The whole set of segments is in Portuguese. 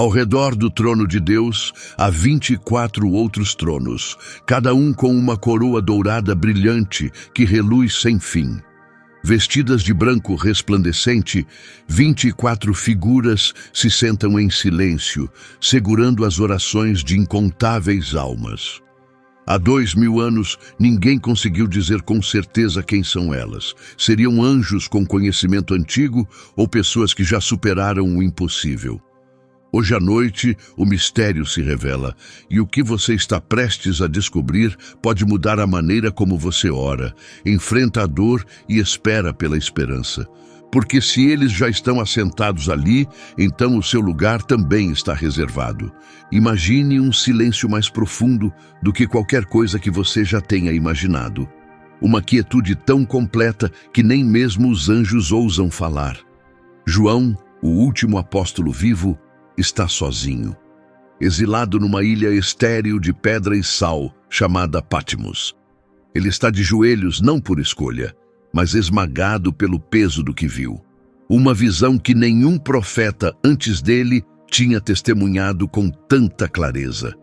Ao redor do trono de Deus há 24 outros tronos, cada um com uma coroa dourada brilhante que reluz sem fim. Vestidas de branco resplandecente, 24 figuras se sentam em silêncio, segurando as orações de incontáveis almas. Há 2000 anos, ninguém conseguiu dizer com certeza quem são elas. Seriam anjos com conhecimento antigo ou pessoas que já superaram o impossível? Hoje à noite, o mistério se revela, e o que você está prestes a descobrir pode mudar a maneira como você ora, enfrenta a dor e espera pela esperança. Porque se eles já estão assentados ali, então o seu lugar também está reservado. Imagine um silêncio mais profundo do que qualquer coisa que você já tenha imaginado. Uma quietude tão completa que nem mesmo os anjos ousam falar. João, o último apóstolo vivo, está sozinho, exilado numa ilha estéril de pedra e sal, chamada Patmos. Ele está de joelhos não por escolha, mas esmagado pelo peso do que viu. Uma visão que nenhum profeta antes dele tinha testemunhado com tanta clareza.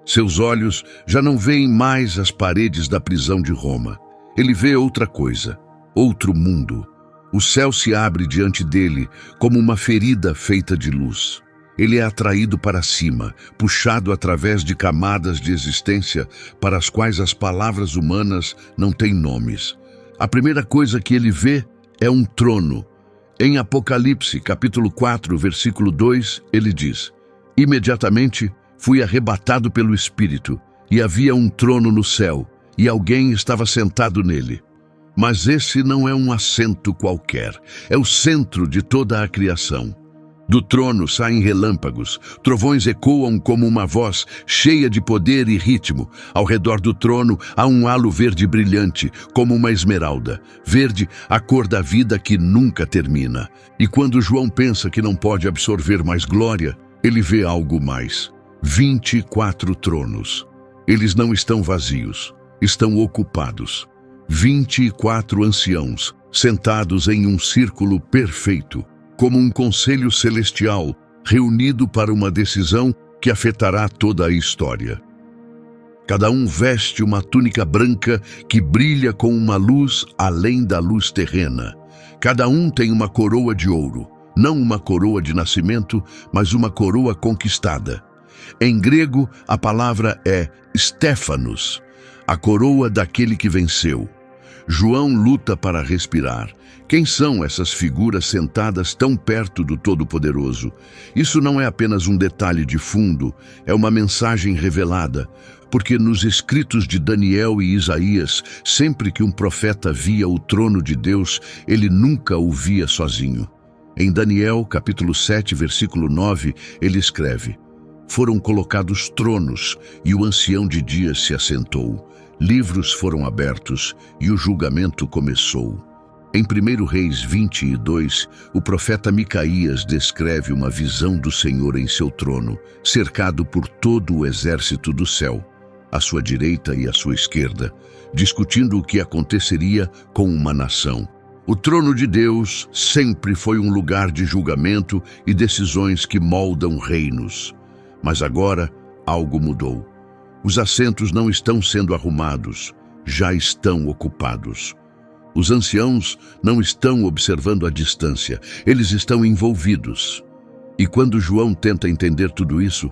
Seus olhos já não veem mais as paredes da prisão de Roma. Ele vê outra coisa, outro mundo. O céu se abre diante dele como uma ferida feita de luz. Ele é atraído para cima, puxado através de camadas de existência para as quais as palavras humanas não têm nomes. A primeira coisa que ele vê é um trono. Em Apocalipse, capítulo 4, versículo 2, ele diz: imediatamente fui arrebatado pelo Espírito, e havia um trono no céu, e alguém estava sentado nele. Mas esse não é um assento qualquer, é o centro de toda a criação. Do trono saem relâmpagos, trovões ecoam como uma voz cheia de poder e ritmo. Ao redor do trono há um halo verde brilhante, como uma esmeralda. Verde, a cor da vida que nunca termina. E quando João pensa que não pode absorver mais glória, ele vê algo mais. 24 tronos. Eles não estão vazios, estão ocupados. 24 anciãos, sentados em um círculo perfeito, como um conselho celestial reunido para uma decisão que afetará toda a história. Cada um veste uma túnica branca que brilha com uma luz além da luz terrena. Cada um tem uma coroa de ouro, não uma coroa de nascimento, mas uma coroa conquistada. Em grego, a palavra é Stéphanos, a coroa daquele que venceu. João luta para respirar. Quem são essas figuras sentadas tão perto do Todo-Poderoso? Isso não é apenas um detalhe de fundo, é uma mensagem revelada, porque nos escritos de Daniel e Isaías, sempre que um profeta via o trono de Deus, ele nunca o via sozinho. Em Daniel, capítulo 7, versículo 9, ele escreve: foram colocados tronos, e o ancião de dias se assentou. Livros foram abertos, e o julgamento começou. Em 1 Reis 22, o profeta Micaías descreve uma visão do Senhor em seu trono, cercado por todo o exército do céu, à sua direita e à sua esquerda, discutindo o que aconteceria com uma nação. O trono de Deus sempre foi um lugar de julgamento e decisões que moldam reinos. Mas agora, algo mudou. Os assentos não estão sendo arrumados, já estão ocupados. Os anciãos não estão observando à distância, eles estão envolvidos. E quando João tenta entender tudo isso,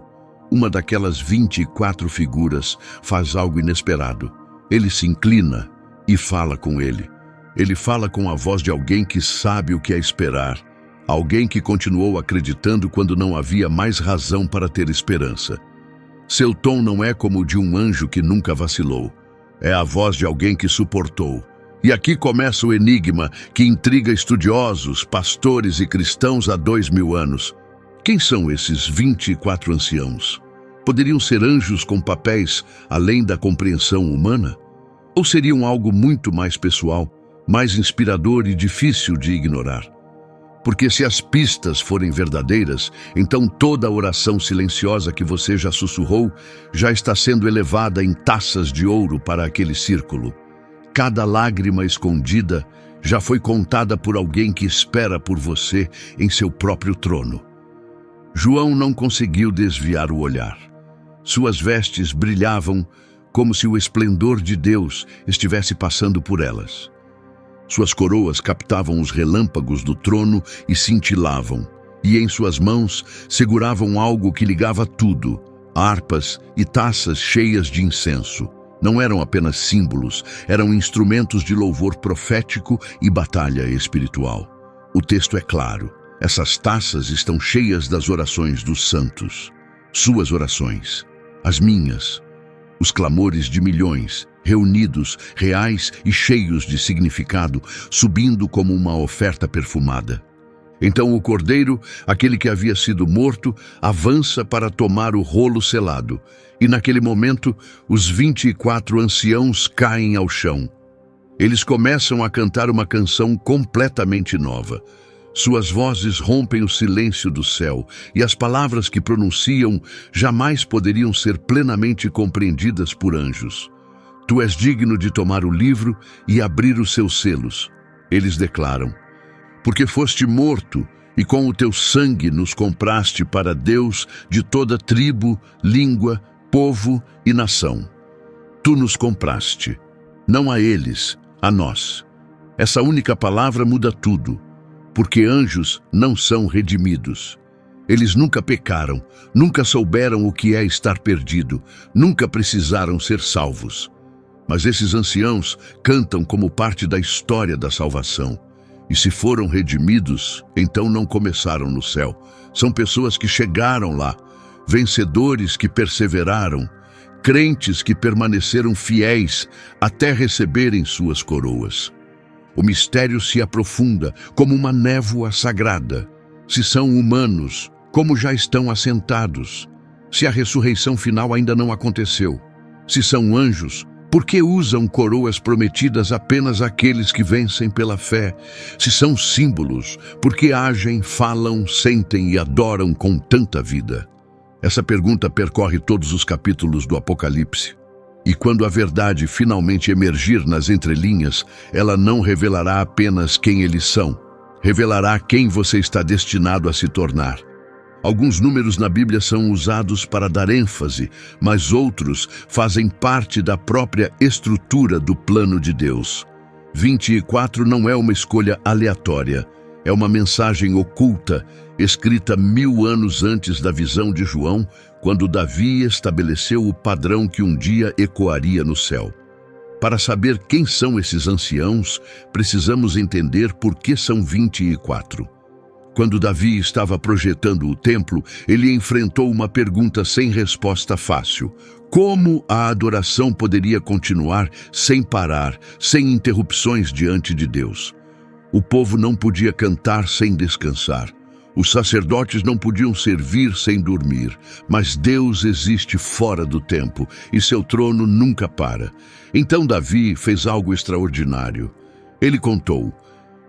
uma daquelas 24 figuras faz algo inesperado. Ele se inclina e fala com ele. Ele fala com a voz de alguém que sabe o que é esperar, alguém que continuou acreditando quando não havia mais razão para ter esperança. Seu tom não é como o de um anjo que nunca vacilou, é a voz de alguém que suportou. E aqui começa o enigma que intriga estudiosos, pastores e cristãos há 2000 anos. Quem são esses 24 anciãos? Poderiam ser anjos com papéis além da compreensão humana? Ou seriam algo muito mais pessoal, mais inspirador e difícil de ignorar? Porque se as pistas forem verdadeiras, então toda a oração silenciosa que você já sussurrou já está sendo elevada em taças de ouro para aquele círculo. Cada lágrima escondida já foi contada por alguém que espera por você em seu próprio trono. João não conseguiu desviar o olhar. Suas vestes brilhavam como se o esplendor de Deus estivesse passando por elas. Suas coroas captavam os relâmpagos do trono e cintilavam, e em suas mãos seguravam algo que ligava tudo, harpas e taças cheias de incenso. Não eram apenas símbolos, eram instrumentos de louvor profético e batalha espiritual. O texto é claro. Essas taças estão cheias das orações dos santos. Suas orações, as minhas, os clamores de milhões, reunidos, reais e cheios de significado, subindo como uma oferta perfumada. Então o cordeiro, aquele que havia sido morto, avança para tomar o rolo selado. E naquele momento, os 24 anciãos caem ao chão. Eles começam a cantar uma canção completamente nova. Suas vozes rompem o silêncio do céu, e as palavras que pronunciam jamais poderiam ser plenamente compreendidas por anjos. Tu és digno de tomar o livro e abrir os seus selos. Eles declaram: porque foste morto, e com o teu sangue nos compraste para Deus de toda tribo, língua, povo e nação. Tu nos compraste, não a eles, a nós. Essa única palavra muda tudo, porque anjos não são redimidos. Eles nunca pecaram, nunca souberam o que é estar perdido, nunca precisaram ser salvos. Mas esses anciãos cantam como parte da história da salvação. E se foram redimidos, então não começaram no céu. São pessoas que chegaram lá, vencedores que perseveraram, crentes que permaneceram fiéis até receberem suas coroas. O mistério se aprofunda como uma névoa sagrada. Se são humanos, como já estão assentados? Se a ressurreição final ainda não aconteceu? Se são anjos, por que usam coroas prometidas apenas àqueles que vencem pela fé? Se são símbolos, por que agem, falam, sentem e adoram com tanta vida? Essa pergunta percorre todos os capítulos do Apocalipse. E quando a verdade finalmente emergir nas entrelinhas, ela não revelará apenas quem eles são, revelará quem você está destinado a se tornar. Alguns números na Bíblia são usados para dar ênfase, mas outros fazem parte da própria estrutura do plano de Deus. 24 não é uma escolha aleatória, é uma mensagem oculta, escrita 1000 anos antes da visão de João, quando Davi estabeleceu o padrão que um dia ecoaria no céu. Para saber quem são esses anciãos, precisamos entender por que são 24. Quando Davi estava projetando o templo, ele enfrentou uma pergunta sem resposta fácil. Como a adoração poderia continuar sem parar, sem interrupções diante de Deus? O povo não podia cantar sem descansar. Os sacerdotes não podiam servir sem dormir, mas Deus existe fora do tempo e seu trono nunca para. Então Davi fez algo extraordinário.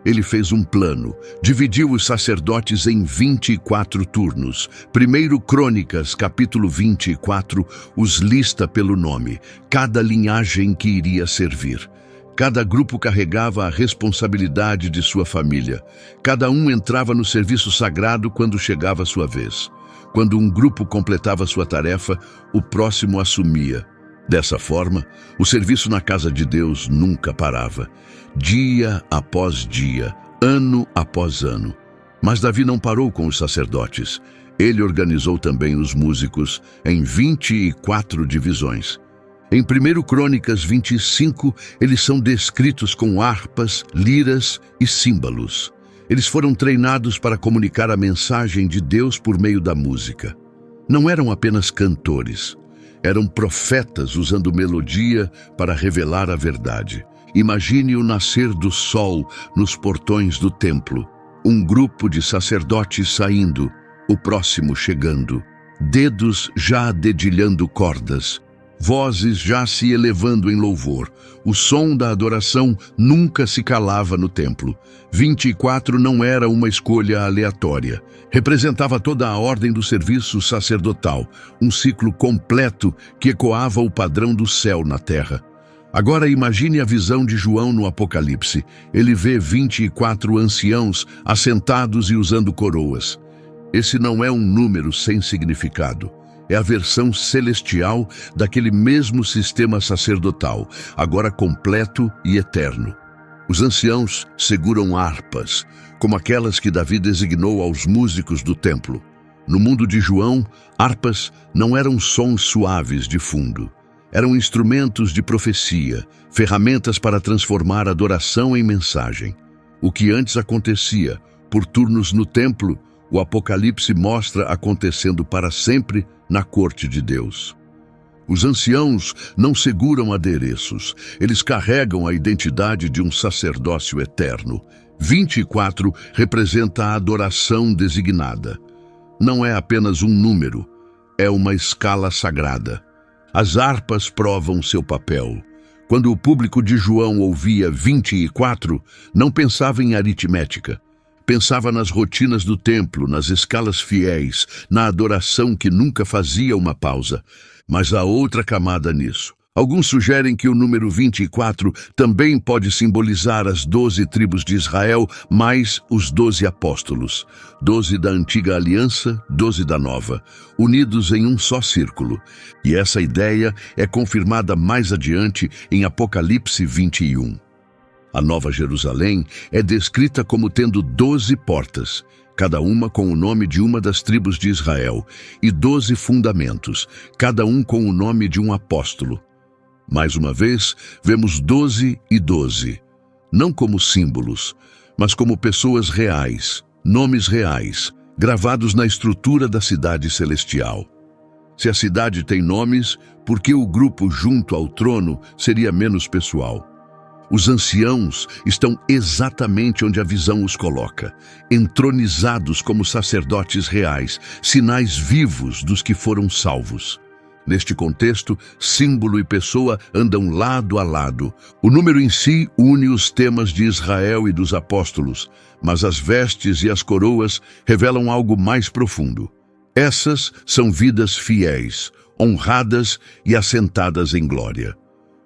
Ele fez um plano, dividiu os sacerdotes em 24 turnos. 1 Crônicas, capítulo 24, os lista pelo nome, cada linhagem que iria servir. Cada grupo carregava a responsabilidade de sua família. Cada um entrava no serviço sagrado quando chegava a sua vez. Quando um grupo completava sua tarefa, o próximo assumia. Dessa forma, o serviço na casa de Deus nunca parava. Dia após dia, ano após ano. Mas Davi não parou com os sacerdotes. Ele organizou também os músicos em 24 divisões. Em 1 Crônicas 25, eles são descritos com harpas, liras e símbolos. Eles foram treinados para comunicar a mensagem de Deus por meio da música. Não eram apenas cantores, eram profetas usando melodia para revelar a verdade. Imagine o nascer do sol nos portões do templo. Um grupo de sacerdotes saindo, o próximo chegando. Dedos já dedilhando cordas. Vozes já se elevando em louvor. O som da adoração nunca se calava no templo. 24 não era uma escolha aleatória. Representava toda a ordem do serviço sacerdotal, um ciclo completo que ecoava o padrão do céu na terra. Agora imagine a visão de João no Apocalipse. Ele vê 24 anciãos assentados e usando coroas. Esse não é um número sem significado. É a versão celestial daquele mesmo sistema sacerdotal, agora completo e eterno. Os anciãos seguram harpas, como aquelas que Davi designou aos músicos do templo. No mundo de João, harpas não eram sons suaves de fundo. Eram instrumentos de profecia, ferramentas para transformar adoração em mensagem. O que antes acontecia por turnos no templo, o Apocalipse mostra acontecendo para sempre na corte de Deus. Os anciãos não seguram adereços, eles carregam a identidade de um sacerdócio eterno. 24 representa a adoração designada. Não é apenas um número, é uma escala sagrada. As harpas provam seu papel. Quando o público de João ouvia 24, não pensava em aritmética. Pensava nas rotinas do templo, nas escalas fiéis, na adoração que nunca fazia uma pausa. Mas há outra camada nisso. Alguns sugerem que o número 24 também pode simbolizar as 12 tribos de Israel, mais os 12 apóstolos. 12 da antiga aliança, 12 da nova, unidos em um só círculo. E essa ideia é confirmada mais adiante em Apocalipse 21. A Nova Jerusalém é descrita como tendo 12 portas, cada uma com o nome de uma das tribos de Israel, e 12 fundamentos, cada um com o nome de um apóstolo. Mais uma vez, vemos 12 e 12, não como símbolos, mas como pessoas reais, nomes reais, gravados na estrutura da cidade celestial. Se a cidade tem nomes, por que o grupo junto ao trono seria menos pessoal? Os anciãos estão exatamente onde a visão os coloca, entronizados como sacerdotes reais, sinais vivos dos que foram salvos. Neste contexto, símbolo e pessoa andam lado a lado. O número em si une os temas de Israel e dos apóstolos, mas as vestes e as coroas revelam algo mais profundo. Essas são vidas fiéis, honradas e assentadas em glória.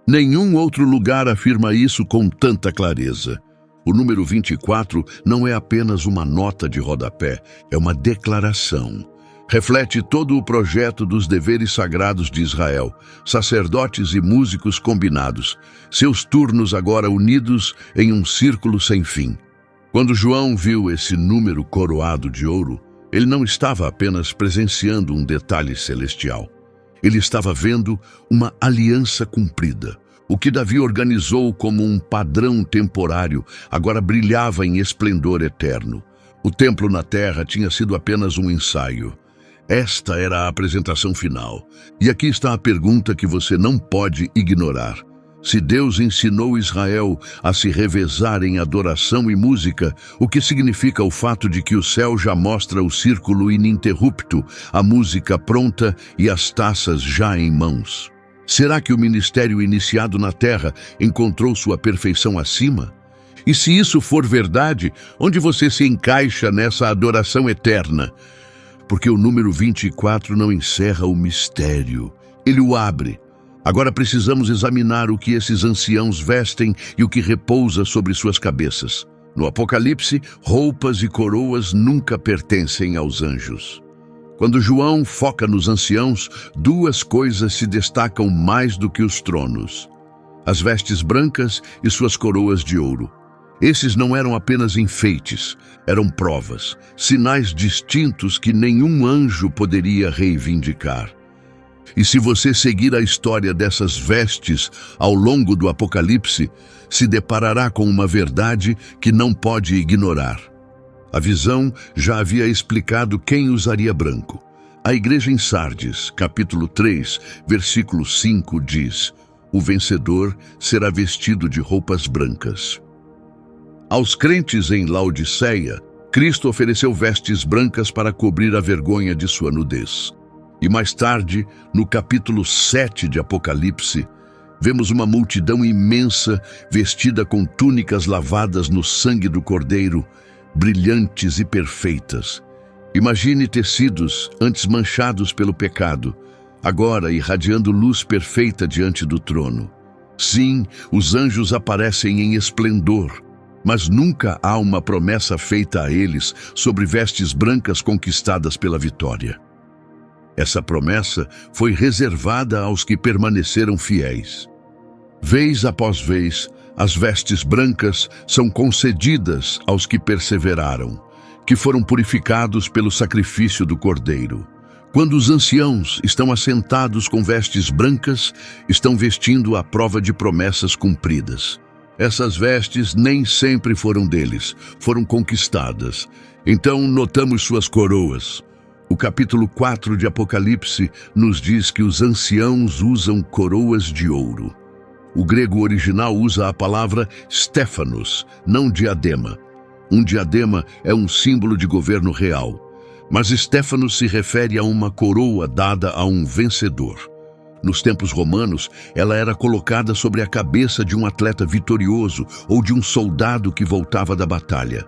Nenhum outro lugar afirma isso com tanta clareza. O número 24 não é apenas uma nota de rodapé, é uma declaração. Reflete todo o projeto dos deveres sagrados de Israel, sacerdotes e músicos combinados, seus turnos agora unidos em um círculo sem fim. Quando João viu esse número coroado de ouro, ele não estava apenas presenciando um detalhe celestial. Ele estava vendo uma aliança cumprida. O que Davi organizou como um padrão temporário agora brilhava em esplendor eterno. O templo na terra tinha sido apenas um ensaio. Esta era a apresentação final. E aqui está a pergunta que você não pode ignorar. Se Deus ensinou Israel a se revezar em adoração e música, o que significa o fato de que o céu já mostra o círculo ininterrupto, a música pronta e as taças já em mãos? Será que o ministério iniciado na terra encontrou sua perfeição acima? E se isso for verdade, onde você se encaixa nessa adoração eterna? Porque o número 24 não encerra o mistério, ele o abre. Agora precisamos examinar o que esses anciãos vestem e o que repousa sobre suas cabeças. No Apocalipse, roupas e coroas nunca pertencem aos anjos. Quando João foca nos anciãos, duas coisas se destacam mais do que os tronos: as vestes brancas e suas coroas de ouro. Esses não eram apenas enfeites, eram provas, sinais distintos que nenhum anjo poderia reivindicar. E se você seguir a história dessas vestes ao longo do Apocalipse, se deparará com uma verdade que não pode ignorar. A visão já havia explicado quem usaria branco. A igreja em Sardes, capítulo 3, versículo 5, diz: o vencedor será vestido de roupas brancas. Aos crentes em Laodiceia, Cristo ofereceu vestes brancas para cobrir a vergonha de sua nudez. E mais tarde, no capítulo 7 de Apocalipse, vemos uma multidão imensa vestida com túnicas lavadas no sangue do Cordeiro, brilhantes e perfeitas. Imagine tecidos antes manchados pelo pecado, agora irradiando luz perfeita diante do trono. Sim, os anjos aparecem em esplendor, mas nunca há uma promessa feita a eles sobre vestes brancas conquistadas pela vitória. Essa promessa foi reservada aos que permaneceram fiéis. Vez após vez, as vestes brancas são concedidas aos que perseveraram, que foram purificados pelo sacrifício do Cordeiro. Quando os anciãos estão assentados com vestes brancas, estão vestindo a prova de promessas cumpridas. Essas vestes nem sempre foram deles, foram conquistadas. Então notamos suas coroas. O capítulo 4 de Apocalipse nos diz que os anciãos usam coroas de ouro. O grego original usa a palavra stéfanos, não diadema. Um diadema é um símbolo de governo real, mas stéfanos se refere a uma coroa dada a um vencedor. Nos tempos romanos, ela era colocada sobre a cabeça de um atleta vitorioso ou de um soldado que voltava da batalha.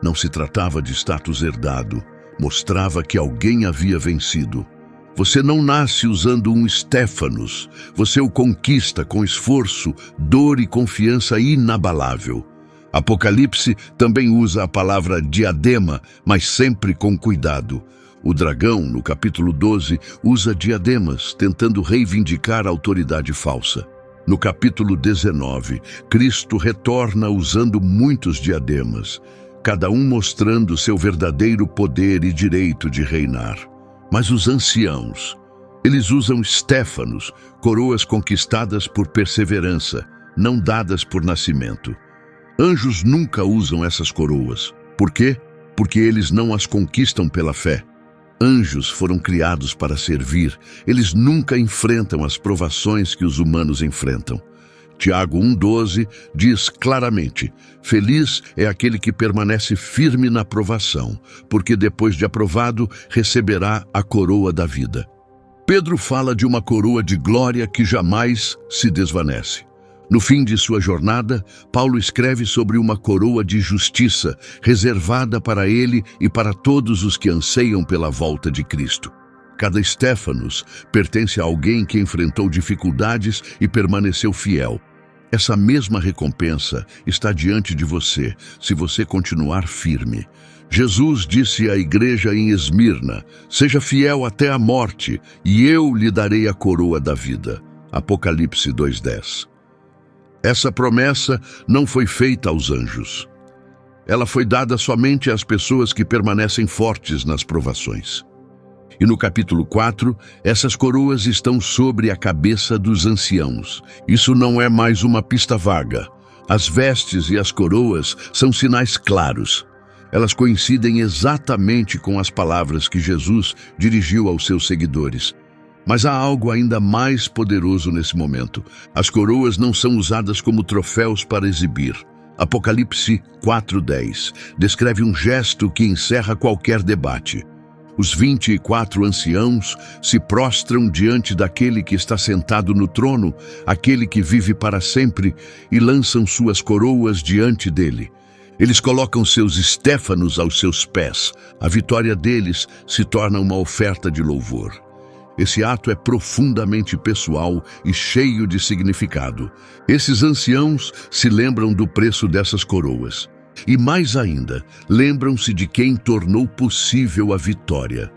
Não se tratava de status herdado, mostrava que alguém havia vencido. Você não nasce usando um stéfanos, você o conquista com esforço, dor e confiança inabalável. Apocalipse também usa a palavra diadema, mas sempre com cuidado. O dragão, no capítulo 12, usa diademas, tentando reivindicar a autoridade falsa. No capítulo 19, Cristo retorna usando muitos diademas, cada um mostrando seu verdadeiro poder e direito de reinar. Mas os anciãos, eles usam stéfanos, coroas conquistadas por perseverança, não dadas por nascimento. Anjos nunca usam essas coroas. Por quê? Porque eles não as conquistam pela fé. Anjos foram criados para servir. Eles nunca enfrentam as provações que os humanos enfrentam. Tiago 1,12 diz claramente: feliz é aquele que permanece firme na provação, porque depois de aprovado, receberá a coroa da vida. Pedro fala de uma coroa de glória que jamais se desvanece. No fim de sua jornada, Paulo escreve sobre uma coroa de justiça, reservada para ele e para todos os que anseiam pela volta de Cristo. Cada stéfanos pertence a alguém que enfrentou dificuldades e permaneceu fiel. Essa mesma recompensa está diante de você, se você continuar firme. Jesus disse à igreja em Esmirna: seja fiel até a morte, e eu lhe darei a coroa da vida. Apocalipse 2,10. Essa promessa não foi feita aos anjos. Ela foi dada somente às pessoas que permanecem fortes nas provações. E no capítulo 4, essas coroas estão sobre a cabeça dos anciãos. Isso não é mais uma pista vaga. As vestes e as coroas são sinais claros. Elas coincidem exatamente com as palavras que Jesus dirigiu aos seus seguidores. Mas há algo ainda mais poderoso nesse momento. As coroas não são usadas como troféus para exibir. Apocalipse 4,10 descreve um gesto que encerra qualquer debate. Os 24 anciãos se prostram diante daquele que está sentado no trono, aquele que vive para sempre, e lançam suas coroas diante dele. Eles colocam seus stéfanos aos seus pés. A vitória deles se torna uma oferta de louvor. Esse ato é profundamente pessoal e cheio de significado. Esses anciãos se lembram do preço dessas coroas. E mais ainda, lembram-se de quem tornou possível a vitória.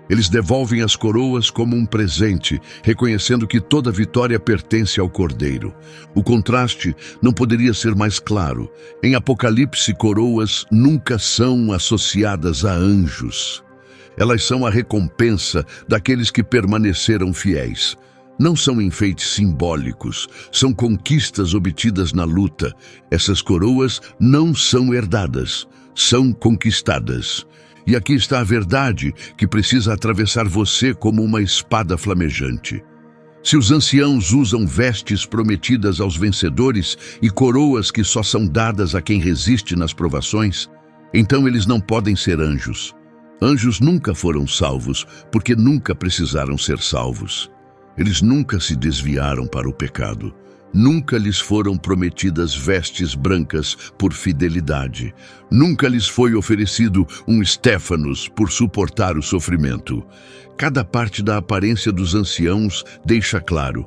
Eles devolvem as coroas como um presente, reconhecendo que toda vitória pertence ao Cordeiro. O contraste não poderia ser mais claro. Em Apocalipse, coroas nunca são associadas a anjos. Elas são a recompensa daqueles que permaneceram fiéis. Não são enfeites simbólicos, são conquistas obtidas na luta. Essas coroas não são herdadas, são conquistadas. E aqui está a verdade que precisa atravessar você como uma espada flamejante. Se os anciãos usam vestes prometidas aos vencedores e coroas que só são dadas a quem resiste nas provações, então eles não podem ser anjos. Anjos nunca foram salvos, porque nunca precisaram ser salvos. Eles nunca se desviaram para o pecado. Nunca lhes foram prometidas vestes brancas por fidelidade. Nunca lhes foi oferecido um stéfanos por suportar o sofrimento. Cada parte da aparência dos anciãos deixa claro: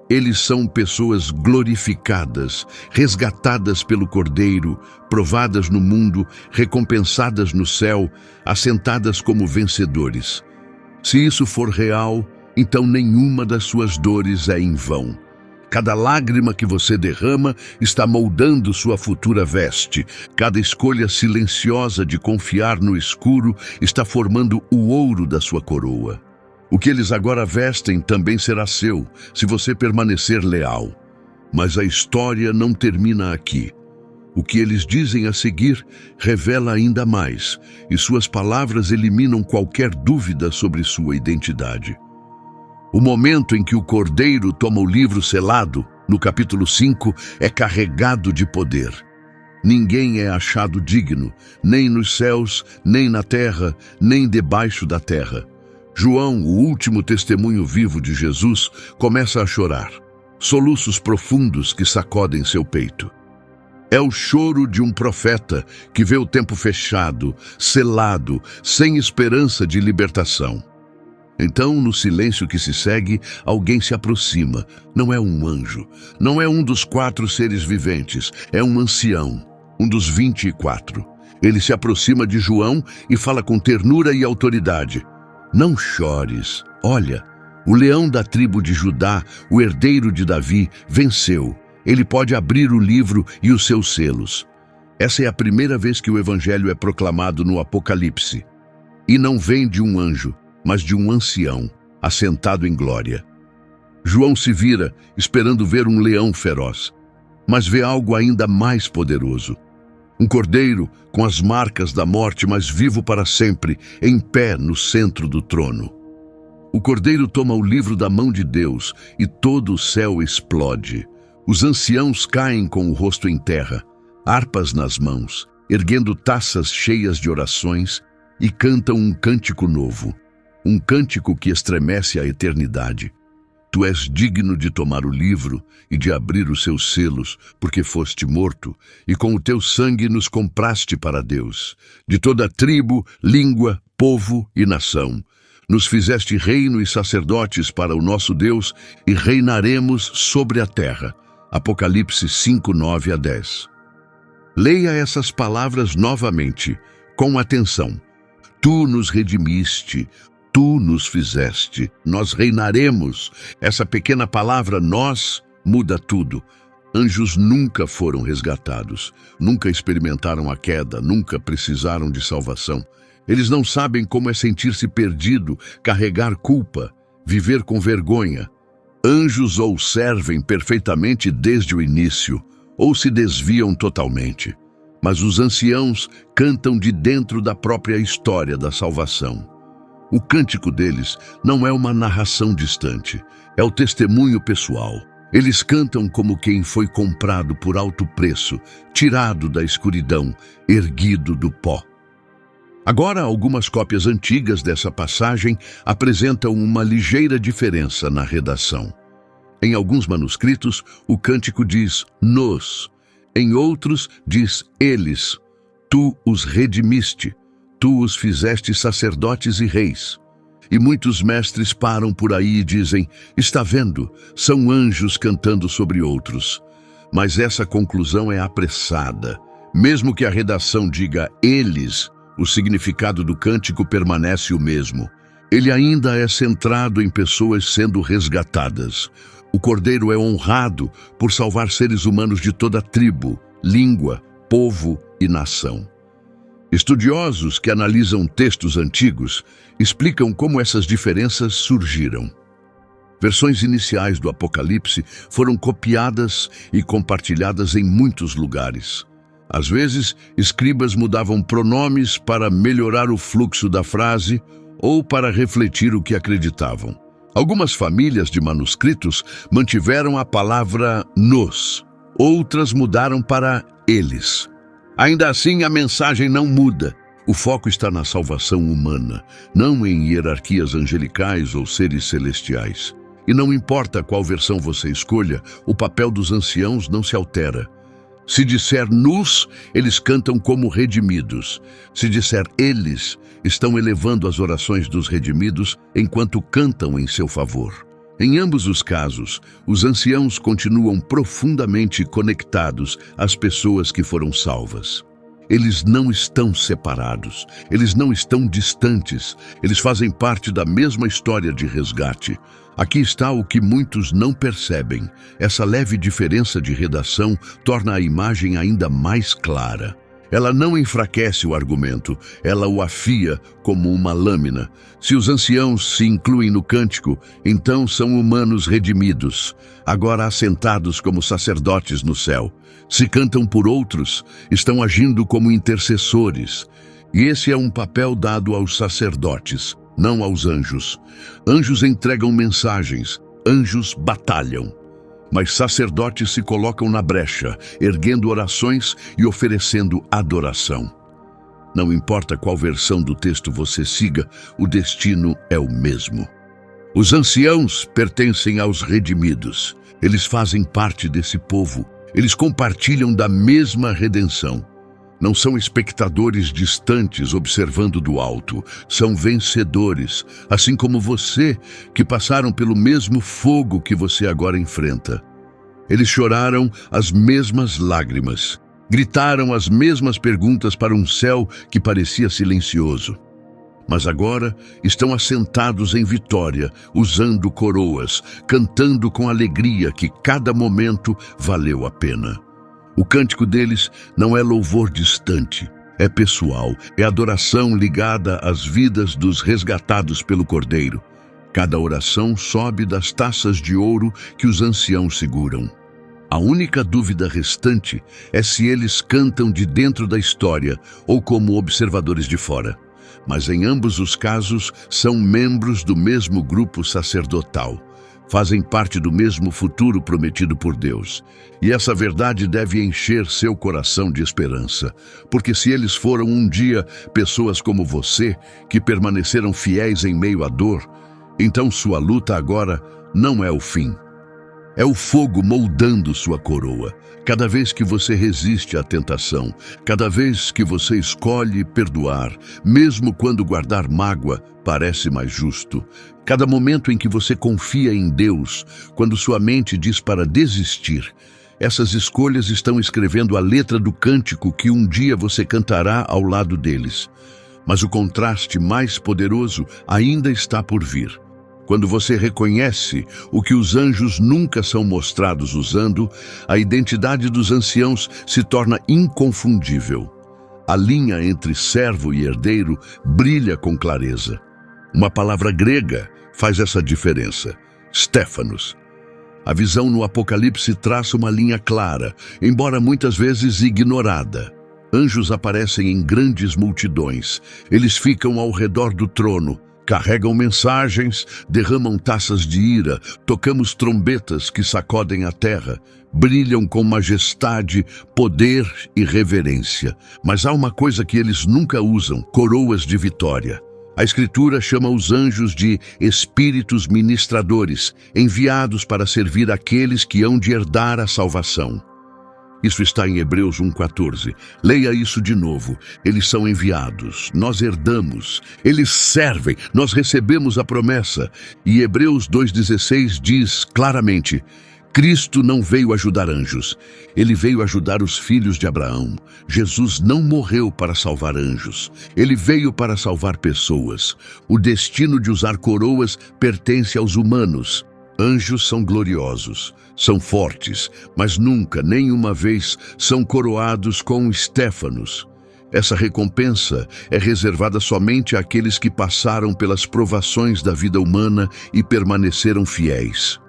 Eles são pessoas glorificadas, resgatadas pelo Cordeiro, provadas no mundo, recompensadas no céu, assentadas como vencedores. Se isso for real, então nenhuma das suas dores é em vão. Cada lágrima que você derrama está moldando sua futura veste. Cada escolha silenciosa de confiar no escuro está formando o ouro da sua coroa. O que eles agora vestem também será seu, se você permanecer leal. Mas a história não termina aqui. O que eles dizem a seguir revela ainda mais, e suas palavras eliminam qualquer dúvida sobre sua identidade. O momento em que o Cordeiro toma o livro selado, no capítulo 5, é carregado de poder. Ninguém é achado digno, nem nos céus, nem na terra, nem debaixo da terra. João, o último testemunho vivo de Jesus, começa a chorar. Soluços profundos que sacodem seu peito. É o choro de um profeta que vê o tempo fechado, selado, sem esperança de libertação. Então, no silêncio que se segue, alguém se aproxima. Não é um anjo, não é um dos 4 seres viventes, é um ancião, um dos 24. Ele se aproxima de João e fala com ternura e autoridade. Não chores, olha, o leão da tribo de Judá, o herdeiro de Davi, venceu. Ele pode abrir o livro e os seus selos. Essa é a primeira vez que o evangelho é proclamado no Apocalipse. E não vem de um anjo, mas de um ancião, assentado em glória. João se vira, esperando ver um leão feroz, mas vê algo ainda mais poderoso. Um cordeiro com as marcas da morte, mas vivo para sempre, em pé no centro do trono. O cordeiro toma o livro da mão de Deus e todo o céu explode. Os anciãos caem com o rosto em terra, harpas nas mãos, erguendo taças cheias de orações, e cantam um cântico novo. Um cântico que estremece a eternidade. Tu és digno de tomar o livro e de abrir os seus selos, porque foste morto, e com o teu sangue nos compraste para Deus. De toda tribo, língua, povo e nação. Nos fizeste reino e sacerdotes para o nosso Deus, e reinaremos sobre a terra. Apocalipse 5, 9 a 10. Leia essas palavras novamente, com atenção. Tu nos redimiste, tu nos fizeste, nós reinaremos. Essa pequena palavra nós muda tudo. Anjos nunca foram resgatados, nunca experimentaram a queda, nunca precisaram de salvação. Eles não sabem como é sentir-se perdido, carregar culpa, viver com vergonha. Anjos ou servem perfeitamente desde o início, ou se desviam totalmente. Mas os anciãos cantam de dentro da própria história da salvação. O cântico deles não é uma narração distante, é o testemunho pessoal. Eles cantam como quem foi comprado por alto preço, tirado da escuridão, erguido do pó. Agora, algumas cópias antigas dessa passagem apresentam uma ligeira diferença na redação. Em alguns manuscritos, o cântico diz nos, em outros diz eles. Tu os redimiste, tu os fizeste sacerdotes e reis. E muitos mestres param por aí e dizem, está vendo, são anjos cantando sobre outros. Mas essa conclusão é apressada. Mesmo que a redação diga eles, o significado do cântico permanece o mesmo. Ele ainda é centrado em pessoas sendo resgatadas. O Cordeiro é honrado por salvar seres humanos de toda tribo, língua, povo e nação. Estudiosos que analisam textos antigos explicam como essas diferenças surgiram. Versões iniciais do Apocalipse foram copiadas e compartilhadas em muitos lugares. Às vezes, escribas mudavam pronomes para melhorar o fluxo da frase ou para refletir o que acreditavam. Algumas famílias de manuscritos mantiveram a palavra nos, outras mudaram para eles. Ainda assim, a mensagem não muda. O foco está na salvação humana, não em hierarquias angelicais ou seres celestiais. E não importa qual versão você escolha, o papel dos anciãos não se altera. Se disser nos, eles cantam como redimidos. Se disser eles, estão elevando as orações dos redimidos enquanto cantam em seu favor. Em ambos os casos, os anciãos continuam profundamente conectados às pessoas que foram salvas. Eles não estão separados, eles não estão distantes, eles fazem parte da mesma história de resgate. Aqui está o que muitos não percebem. Essa leve diferença de redação torna a imagem ainda mais clara. Ela não enfraquece o argumento, ela o afia como uma lâmina. Se os anciãos se incluem no cântico, então são humanos redimidos, agora assentados como sacerdotes no céu. Se cantam por outros, estão agindo como intercessores. E esse é um papel dado aos sacerdotes, não aos anjos. Anjos entregam mensagens, anjos batalham. Mas sacerdotes se colocam na brecha, erguendo orações e oferecendo adoração. Não importa qual versão do texto você siga, o destino é o mesmo. Os anciãos pertencem aos redimidos. Eles fazem parte desse povo. Eles compartilham da mesma redenção. Não são espectadores distantes observando do alto. São vencedores, assim como você, que passaram pelo mesmo fogo que você agora enfrenta. Eles choraram as mesmas lágrimas. Gritaram as mesmas perguntas para um céu que parecia silencioso. Mas agora estão assentados em vitória, usando coroas, cantando com alegria que cada momento valeu a pena. O cântico deles não é louvor distante, é pessoal, é adoração ligada às vidas dos resgatados pelo Cordeiro. Cada oração sobe das taças de ouro que os anciãos seguram. A única dúvida restante é se eles cantam de dentro da história ou como observadores de fora. Mas em ambos os casos são membros do mesmo grupo sacerdotal. Fazem parte do mesmo futuro prometido por Deus. E essa verdade deve encher seu coração de esperança, porque se eles foram um dia pessoas como você, que permaneceram fiéis em meio à dor, então sua luta agora não é o fim. É o fogo moldando sua coroa. Cada vez que você resiste à tentação, cada vez que você escolhe perdoar, mesmo quando guardar mágoa parece mais justo, cada momento em que você confia em Deus, quando sua mente diz para desistir, essas escolhas estão escrevendo a letra do cântico que um dia você cantará ao lado deles. Mas o contraste mais poderoso ainda está por vir. Quando você reconhece o que os anjos nunca são mostrados usando, a identidade dos anciãos se torna inconfundível. A linha entre servo e herdeiro brilha com clareza. Uma palavra grega faz essa diferença: Stéphanos. A visão no Apocalipse traça uma linha clara, embora muitas vezes ignorada. Anjos aparecem em grandes multidões. Eles ficam ao redor do trono. Carregam mensagens, derramam taças de ira, tocamos trombetas que sacodem a terra, brilham com majestade, poder e reverência. Mas há uma coisa que eles nunca usam: coroas de vitória. A Escritura chama os anjos de espíritos ministradores, enviados para servir aqueles que hão de herdar a salvação. Isso está em Hebreus 1,14. Leia isso de novo. Eles são enviados, nós herdamos, eles servem, nós recebemos a promessa. E Hebreus 2,16 diz claramente: Cristo não veio ajudar anjos, ele veio ajudar os filhos de Abraão. Jesus não morreu para salvar anjos, ele veio para salvar pessoas. O destino de usar coroas pertence aos humanos. Anjos são gloriosos, são fortes, mas nunca, nenhuma vez, são coroados com Stéphanos. Essa recompensa é reservada somente àqueles que passaram pelas provações da vida humana e permaneceram fiéis.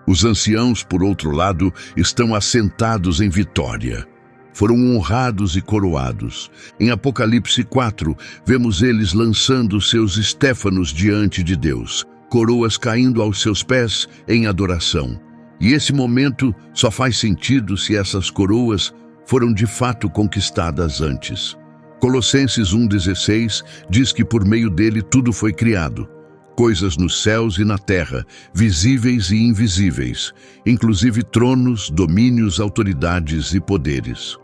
Os anciãos, por outro lado, estão assentados em vitória. Foram honrados e coroados. Em Apocalipse 4, vemos eles lançando seus Stéphanos diante de Deus, coroas caindo aos seus pés em adoração. E esse momento só faz sentido se essas coroas foram de fato conquistadas antes. Colossenses 1,16 diz que por meio dele tudo foi criado, coisas nos céus e na terra, visíveis e invisíveis, inclusive tronos, domínios, autoridades e poderes.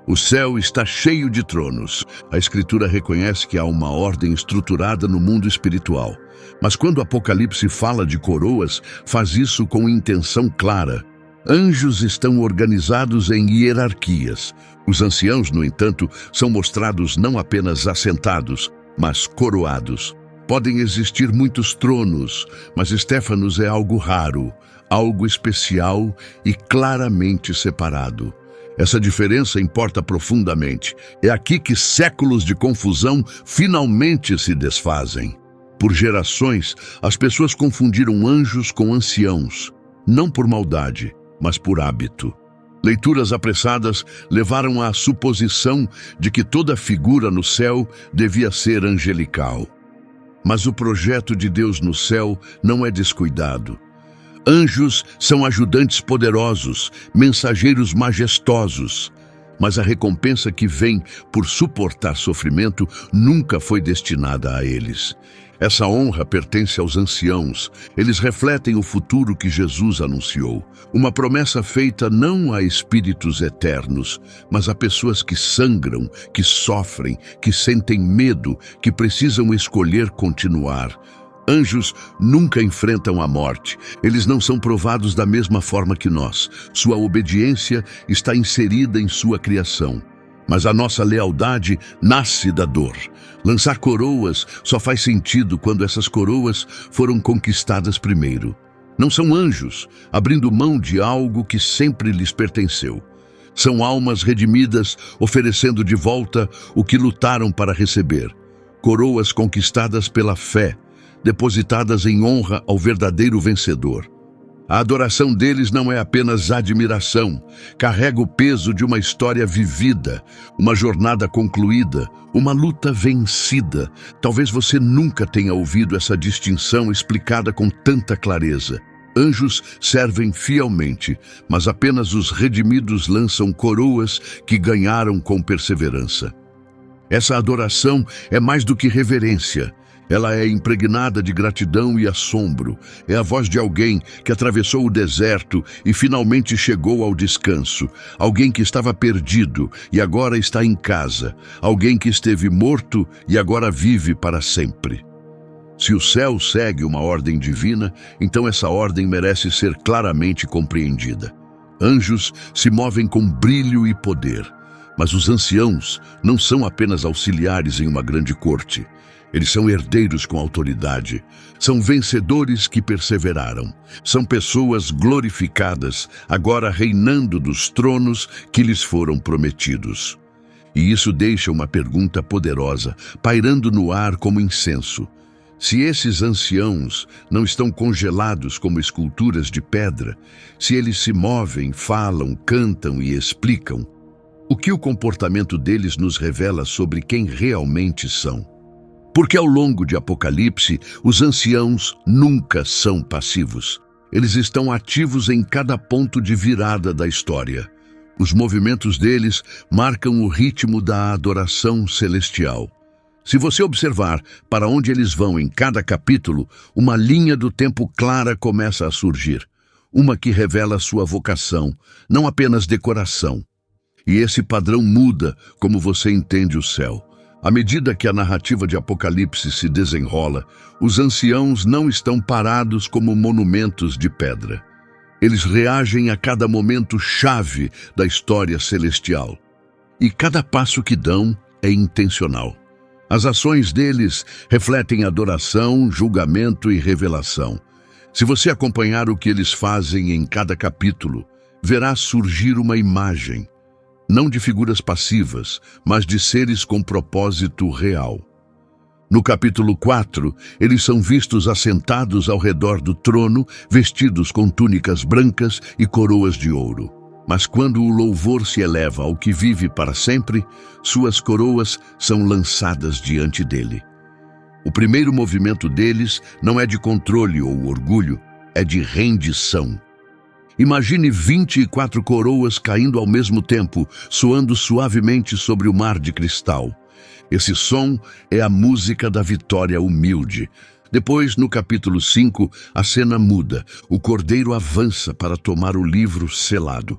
O céu está cheio de tronos. A Escritura reconhece que há uma ordem estruturada no mundo espiritual. Mas quando o Apocalipse fala de coroas, faz isso com intenção clara. Anjos estão organizados em hierarquias. Os anciãos, no entanto, são mostrados não apenas assentados, mas coroados. Podem existir muitos tronos, mas Estéfanos é algo raro, algo especial e claramente separado. Essa diferença importa profundamente. É aqui que séculos de confusão finalmente se desfazem. Por gerações, as pessoas confundiram anjos com anciãos, não por maldade, mas por hábito. Leituras apressadas levaram à suposição de que toda figura no céu devia ser angelical. Mas o projeto de Deus no céu não é descuidado. Anjos são ajudantes poderosos, mensageiros majestosos. Mas a recompensa que vem por suportar sofrimento nunca foi destinada a eles. Essa honra pertence aos anciãos. Eles refletem o futuro que Jesus anunciou. Uma promessa feita não a espíritos eternos, mas a pessoas que sangram, que sofrem, que sentem medo, que precisam escolher continuar. Anjos nunca enfrentam a morte. Eles não são provados da mesma forma que nós. Sua obediência está inserida em sua criação. Mas a nossa lealdade nasce da dor. Lançar coroas só faz sentido quando essas coroas foram conquistadas primeiro. Não são anjos, abrindo mão de algo que sempre lhes pertenceu. São almas redimidas, oferecendo de volta o que lutaram para receber. Coroas conquistadas pela fé, depositadas em honra ao verdadeiro vencedor. A adoração deles não é apenas admiração, carrega o peso de uma história vivida, uma jornada concluída, uma luta vencida. Talvez você nunca tenha ouvido essa distinção explicada com tanta clareza. Anjos servem fielmente, mas apenas os redimidos lançam coroas que ganharam com perseverança. Essa adoração é mais do que reverência. Ela é impregnada de gratidão e assombro. É a voz de alguém que atravessou o deserto e finalmente chegou ao descanso. Alguém que estava perdido e agora está em casa. Alguém que esteve morto e agora vive para sempre. Se o céu segue uma ordem divina, então essa ordem merece ser claramente compreendida. Anjos se movem com brilho e poder, mas os anciãos não são apenas auxiliares em uma grande corte. Eles são herdeiros com autoridade, são vencedores que perseveraram, são pessoas glorificadas, agora reinando dos tronos que lhes foram prometidos. E isso deixa uma pergunta poderosa, pairando no ar como incenso. Se esses anciãos não estão congelados como esculturas de pedra, se eles se movem, falam, cantam e explicam, o que o comportamento deles nos revela sobre quem realmente são? Porque ao longo de Apocalipse, os anciãos nunca são passivos. Eles estão ativos em cada ponto de virada da história. Os movimentos deles marcam o ritmo da adoração celestial. Se você observar para onde eles vão em cada capítulo, uma linha do tempo clara começa a surgir. Uma que revela sua vocação, não apenas decoração. E esse padrão muda como você entende o céu. À medida que a narrativa de Apocalipse se desenrola, os anciãos não estão parados como monumentos de pedra. Eles reagem a cada momento chave da história celestial. E cada passo que dão é intencional. As ações deles refletem adoração, julgamento e revelação. Se você acompanhar o que eles fazem em cada capítulo, verá surgir uma imagem. Não de figuras passivas, mas de seres com propósito real. No capítulo 4, eles são vistos assentados ao redor do trono, vestidos com túnicas brancas e coroas de ouro. Mas quando o louvor se eleva ao que vive para sempre, suas coroas são lançadas diante dele. O primeiro movimento deles não é de controle ou orgulho, é de rendição. Imagine 24 coroas caindo ao mesmo tempo, soando suavemente sobre o mar de cristal. Esse som é a música da vitória humilde. Depois, no capítulo 5, a cena muda. O cordeiro avança para tomar o livro selado.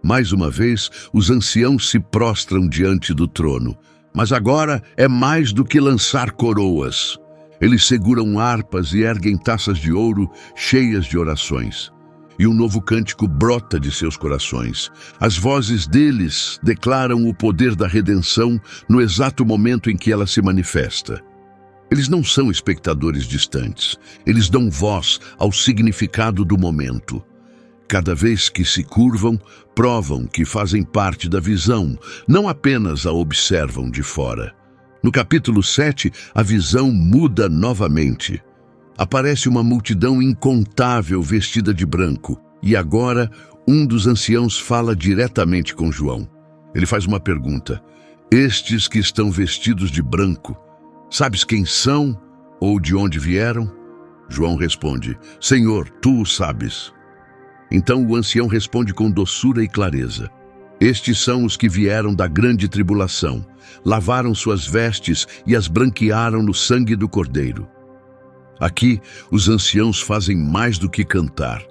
Mais uma vez, os anciãos se prostram diante do trono. Mas agora é mais do que lançar coroas. Eles seguram harpas e erguem taças de ouro cheias de orações. E um novo cântico brota de seus corações. As vozes deles declaram o poder da redenção no exato momento em que ela se manifesta. Eles não são espectadores distantes. Eles dão voz ao significado do momento. Cada vez que se curvam, provam que fazem parte da visão, não apenas a observam de fora. No capítulo 7, a visão muda novamente. Aparece uma multidão incontável vestida de branco, e agora um dos anciãos fala diretamente com João. Ele faz uma pergunta: estes que estão vestidos de branco, sabes quem são ou de onde vieram? João responde: Senhor, tu o sabes. Então o ancião responde com doçura e clareza: estes são os que vieram da grande tribulação, lavaram suas vestes e as branquearam no sangue do Cordeiro. Aqui, os anciãos fazem mais do que cantar.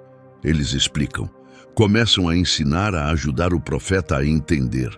Eles explicam. Começam a ensinar, a ajudar o profeta a entender.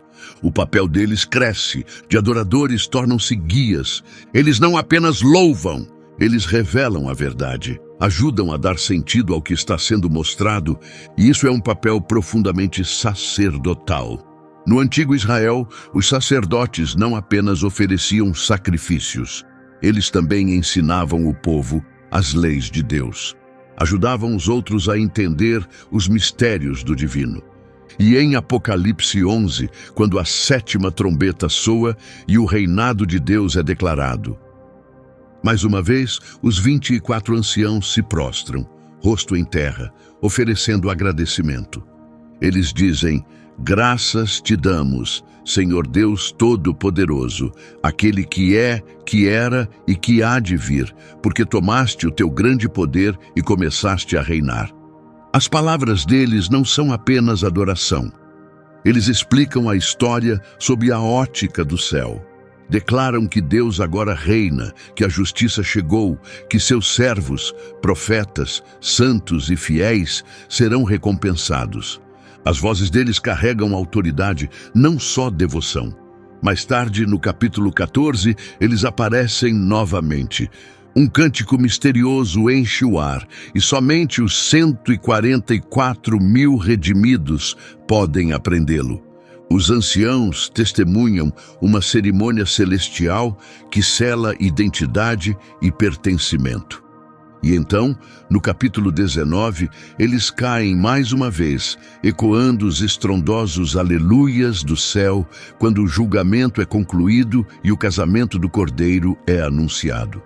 O papel deles cresce, de adoradores tornam-se guias. Eles não apenas louvam, eles revelam a verdade. Ajudam a dar sentido ao que está sendo mostrado, e isso é um papel profundamente sacerdotal. No antigo Israel, os sacerdotes não apenas ofereciam sacrifícios, eles também ensinavam o povo as leis de Deus. Ajudavam os outros a entender os mistérios do divino. E em Apocalipse 11, quando a 7ª trombeta soa e o reinado de Deus é declarado. Mais uma vez, os 24 anciãos se prostram, rosto em terra, oferecendo agradecimento. Eles dizem: graças te damos, Senhor Deus Todo-Poderoso, aquele que é, que era e que há de vir, porque tomaste o teu grande poder e começaste a reinar. As palavras deles não são apenas adoração. Eles explicam a história sob a ótica do céu. Declaram que Deus agora reina, que a justiça chegou, que seus servos, profetas, santos e fiéis serão recompensados. As vozes deles carregam autoridade, não só devoção. Mais tarde, no capítulo 14, eles aparecem novamente. Um cântico misterioso enche o ar, e somente os 144 mil redimidos podem aprendê-lo. Os anciãos testemunham uma cerimônia celestial que sela identidade e pertencimento. E então, no capítulo 19, eles caem mais uma vez, ecoando os estrondosos aleluias do céu, quando o julgamento é concluído e o casamento do Cordeiro é anunciado.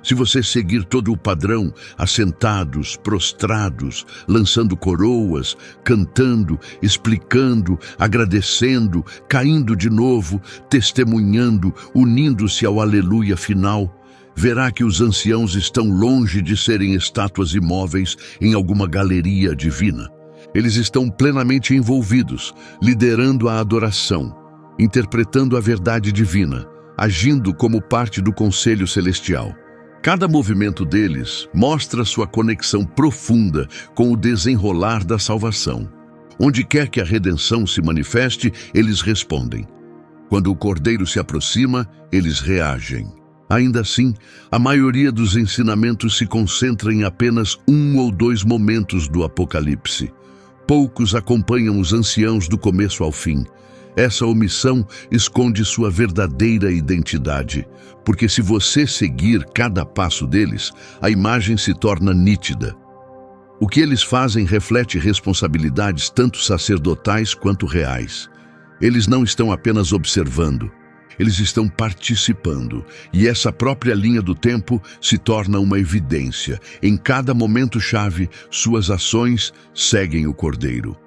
Se você seguir todo o padrão, assentados, prostrados, lançando coroas, cantando, explicando, agradecendo, caindo de novo, testemunhando, unindo-se ao aleluia final, verá que os anciãos estão longe de serem estátuas imóveis em alguma galeria divina. Eles estão plenamente envolvidos, liderando a adoração, interpretando a verdade divina, agindo como parte do conselho celestial. Cada movimento deles mostra sua conexão profunda com o desenrolar da salvação. Onde quer que a redenção se manifeste, eles respondem. Quando o Cordeiro se aproxima, eles reagem. Ainda assim, a maioria dos ensinamentos se concentra em apenas 1 ou 2 momentos do Apocalipse. Poucos acompanham os anciãos do começo ao fim. Essa omissão esconde sua verdadeira identidade, porque se você seguir cada passo deles, a imagem se torna nítida. O que eles fazem reflete responsabilidades tanto sacerdotais quanto reais. Eles não estão apenas observando, eles estão participando, e essa própria linha do tempo se torna uma evidência. Em cada momento-chave, suas ações seguem o Cordeiro.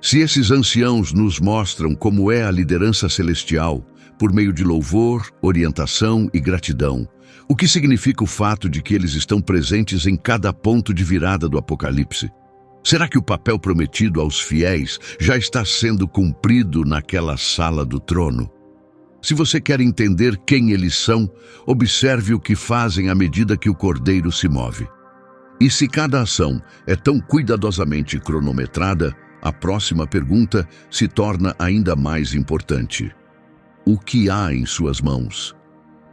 Se esses anciãos nos mostram como é a liderança celestial, por meio de louvor, orientação e gratidão, o que significa o fato de que eles estão presentes em cada ponto de virada do Apocalipse? Será que o papel prometido aos fiéis já está sendo cumprido naquela sala do trono? Se você quer entender quem eles são, observe o que fazem à medida que o Cordeiro se move. E se cada ação é tão cuidadosamente cronometrada, A próxima pergunta se torna ainda mais importante. O que há em suas mãos?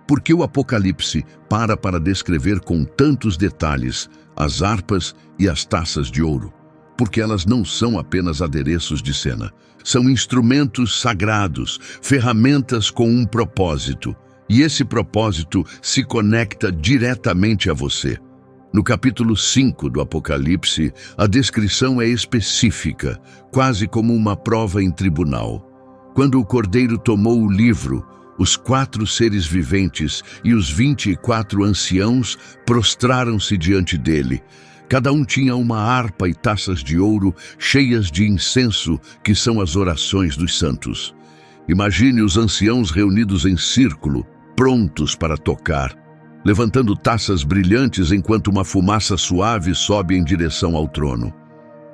Por que o Apocalipse para descrever com tantos detalhes as harpas e as taças de ouro? Porque elas não são apenas adereços de cena. São instrumentos sagrados, ferramentas com um propósito. E esse propósito se conecta diretamente a você. No capítulo 5 do Apocalipse, a descrição é específica, quase como uma prova em tribunal. Quando o Cordeiro tomou o livro, os 4 seres viventes e os 24 anciãos prostraram-se diante dele. Cada um tinha uma harpa e taças de ouro cheias de incenso, que são as orações dos santos. Imagine os anciãos reunidos em círculo, prontos para tocar, levantando taças brilhantes enquanto uma fumaça suave sobe em direção ao trono.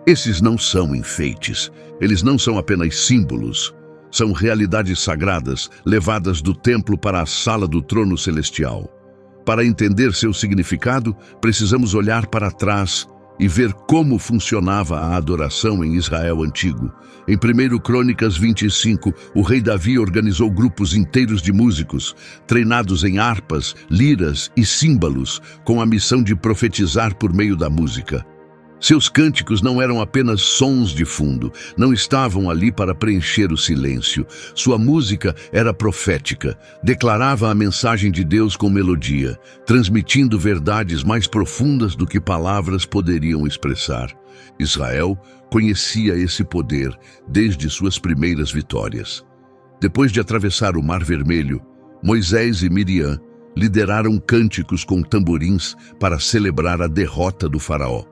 Esses não são enfeites, eles não são apenas símbolos. São realidades sagradas levadas do templo para a sala do trono celestial. Para entender seu significado, precisamos olhar para trás e ver como funcionava a adoração em Israel antigo. Em 1 Crônicas 25, o rei Davi organizou grupos inteiros de músicos, treinados em harpas, liras e símbolos, com a missão de profetizar por meio da música. Seus cânticos não eram apenas sons de fundo, não estavam ali para preencher o silêncio. Sua música era profética, declarava a mensagem de Deus com melodia, transmitindo verdades mais profundas do que palavras poderiam expressar. Israel conhecia esse poder desde suas primeiras vitórias. Depois de atravessar o Mar Vermelho, Moisés e Miriam lideraram cânticos com tamborins para celebrar a derrota do faraó.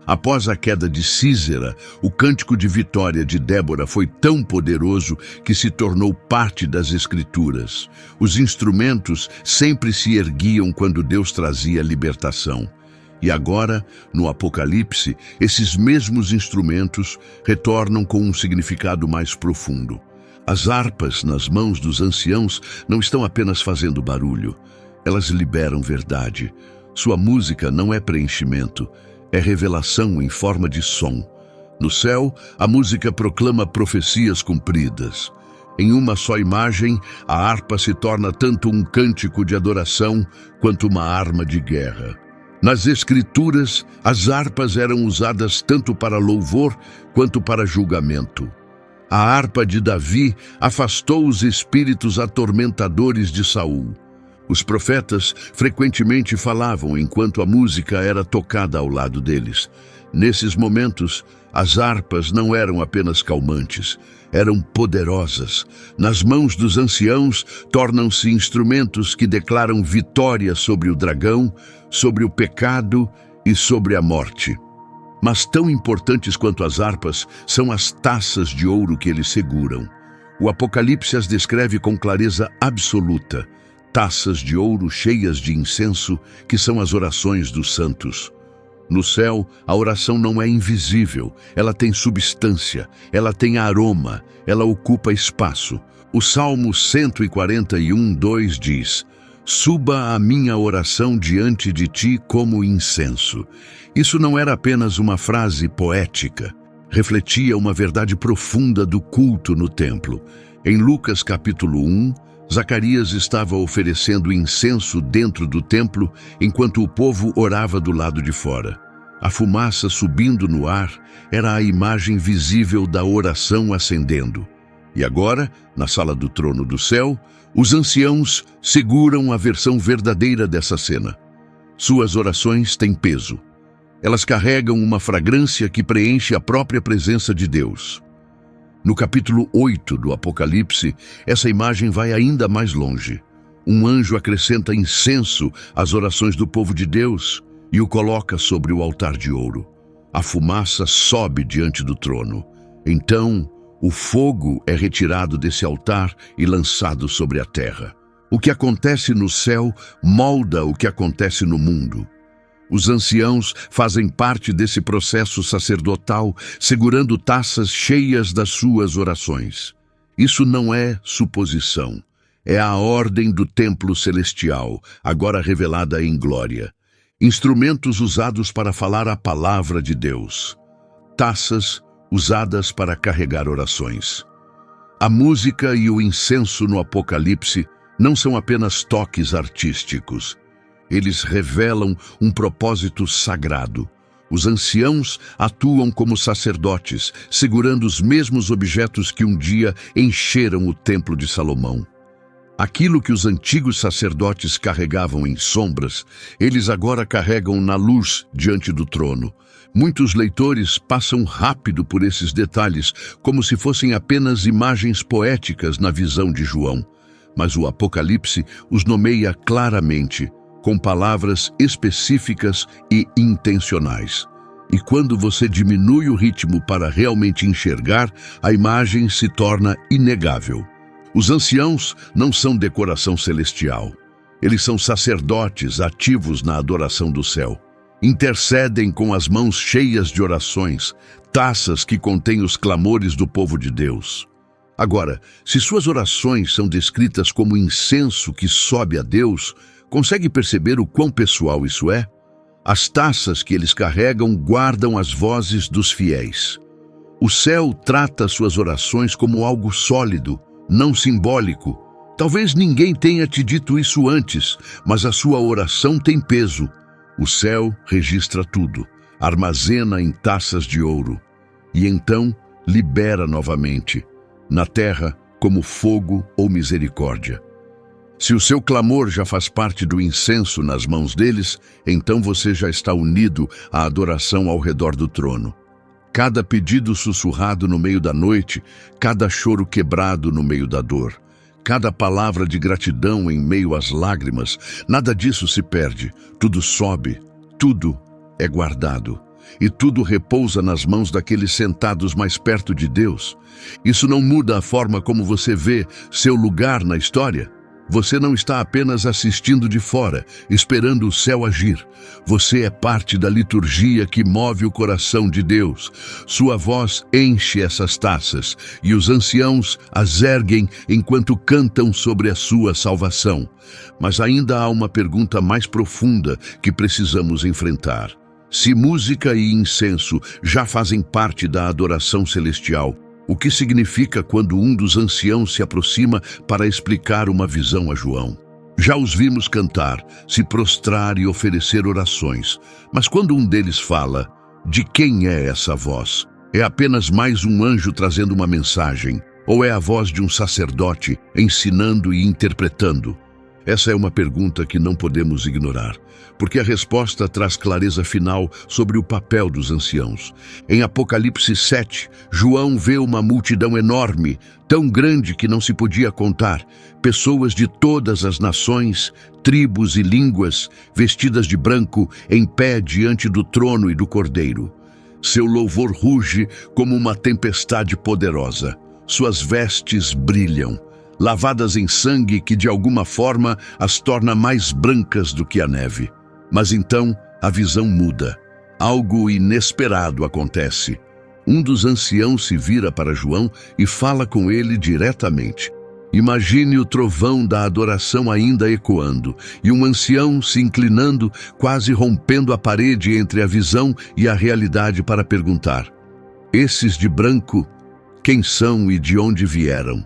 Após a queda de Sísera, o cântico de vitória de Débora foi tão poderoso que se tornou parte das Escrituras. Os instrumentos sempre se erguiam quando Deus trazia libertação. E agora, no Apocalipse, esses mesmos instrumentos retornam com um significado mais profundo. As harpas nas mãos dos anciãos não estão apenas fazendo barulho, elas liberam verdade. Sua música não é preenchimento, é revelação em forma de som. No céu, a música proclama profecias cumpridas. Em uma só imagem, a harpa se torna tanto um cântico de adoração quanto uma arma de guerra. Nas Escrituras, as harpas eram usadas tanto para louvor quanto para julgamento. A harpa de Davi afastou os espíritos atormentadores de Saul. Os profetas frequentemente falavam enquanto a música era tocada ao lado deles. Nesses momentos, as harpas não eram apenas calmantes, eram poderosas. Nas mãos dos anciãos, tornam-se instrumentos que declaram vitória sobre o dragão, sobre o pecado e sobre a morte. Mas tão importantes quanto as harpas são as taças de ouro que eles seguram. O Apocalipse as descreve com clareza absoluta. Taças de ouro cheias de incenso, que são as orações dos santos. No céu, a oração não é invisível, ela tem substância, ela tem aroma, ela ocupa espaço. O Salmo 141:2 diz: "Suba a minha oração diante de ti como incenso." Isso não era apenas uma frase poética, refletia uma verdade profunda do culto no templo. Em Lucas capítulo 1, Zacarias estava oferecendo incenso dentro do templo enquanto o povo orava do lado de fora. A fumaça subindo no ar era a imagem visível da oração ascendendo. E agora, na sala do trono do céu, os anciãos seguram a versão verdadeira dessa cena. Suas orações têm peso. Elas carregam uma fragrância que preenche a própria presença de Deus. No capítulo 8 do Apocalipse, essa imagem vai ainda mais longe. Um anjo acrescenta incenso às orações do povo de Deus e o coloca sobre o altar de ouro. A fumaça sobe diante do trono. Então, o fogo é retirado desse altar e lançado sobre a terra. O que acontece no céu molda o que acontece no mundo. Os anciãos fazem parte desse processo sacerdotal, segurando taças cheias das suas orações. Isso não é suposição. É a ordem do templo celestial, agora revelada em glória. Instrumentos usados para falar a palavra de Deus. Taças, usadas para carregar orações. A música e o incenso no Apocalipse não são apenas toques artísticos. Eles revelam um propósito sagrado. Os anciãos atuam como sacerdotes, segurando os mesmos objetos que um dia encheram o Templo de Salomão. Aquilo que os antigos sacerdotes carregavam em sombras, eles agora carregam na luz diante do trono. Muitos leitores passam rápido por esses detalhes, como se fossem apenas imagens poéticas na visão de João. Mas o Apocalipse os nomeia claramente, com palavras específicas e intencionais. E quando você diminui o ritmo para realmente enxergar, a imagem se torna inegável. Os anciãos não são decoração celestial. Eles são sacerdotes ativos na adoração do céu. Intercedem com as mãos cheias de orações, taças que contêm os clamores do povo de Deus. Agora, se suas orações são descritas como incenso que sobe a Deus, consegue perceber o quão pessoal isso é? As taças que eles carregam guardam as vozes dos fiéis. O céu trata suas orações como algo sólido, não simbólico. Talvez ninguém tenha te dito isso antes, mas a sua oração tem peso. O céu registra tudo, armazena em taças de ouro, e então libera novamente, na terra como fogo ou misericórdia. Se o seu clamor já faz parte do incenso nas mãos deles, então você já está unido à adoração ao redor do trono. Cada pedido sussurrado no meio da noite, cada choro quebrado no meio da dor, cada palavra de gratidão em meio às lágrimas, nada disso se perde, tudo sobe, tudo é guardado. E tudo repousa nas mãos daqueles sentados mais perto de Deus. Isso não muda a forma como você vê seu lugar na história. Você não está apenas assistindo de fora, esperando o céu agir. Você é parte da liturgia que move o coração de Deus. Sua voz enche essas taças e os anciãos as erguem enquanto cantam sobre a sua salvação. Mas ainda há uma pergunta mais profunda que precisamos enfrentar. Se música e incenso já fazem parte da adoração celestial, o que significa quando um dos anciãos se aproxima para explicar uma visão a João? Já os vimos cantar, se prostrar e oferecer orações, mas quando um deles fala, de quem é essa voz? É apenas mais um anjo trazendo uma mensagem, ou é a voz de um sacerdote ensinando e interpretando? Essa é uma pergunta que não podemos ignorar, porque a resposta traz clareza final sobre o papel dos anciãos. Em Apocalipse 7, João vê uma multidão enorme, tão grande que não se podia contar, pessoas de todas as nações, tribos e línguas, vestidas de branco, em pé diante do trono e do Cordeiro. Seu louvor ruge como uma tempestade poderosa. Suas vestes brilham, lavadas em sangue que de alguma forma as torna mais brancas do que a neve. Mas então a visão muda. Algo inesperado acontece. Um dos anciãos se vira para João e fala com ele diretamente. Imagine o trovão da adoração ainda ecoando, e um ancião se inclinando, quase rompendo a parede entre a visão e a realidade para perguntar: esses de branco, quem são e de onde vieram?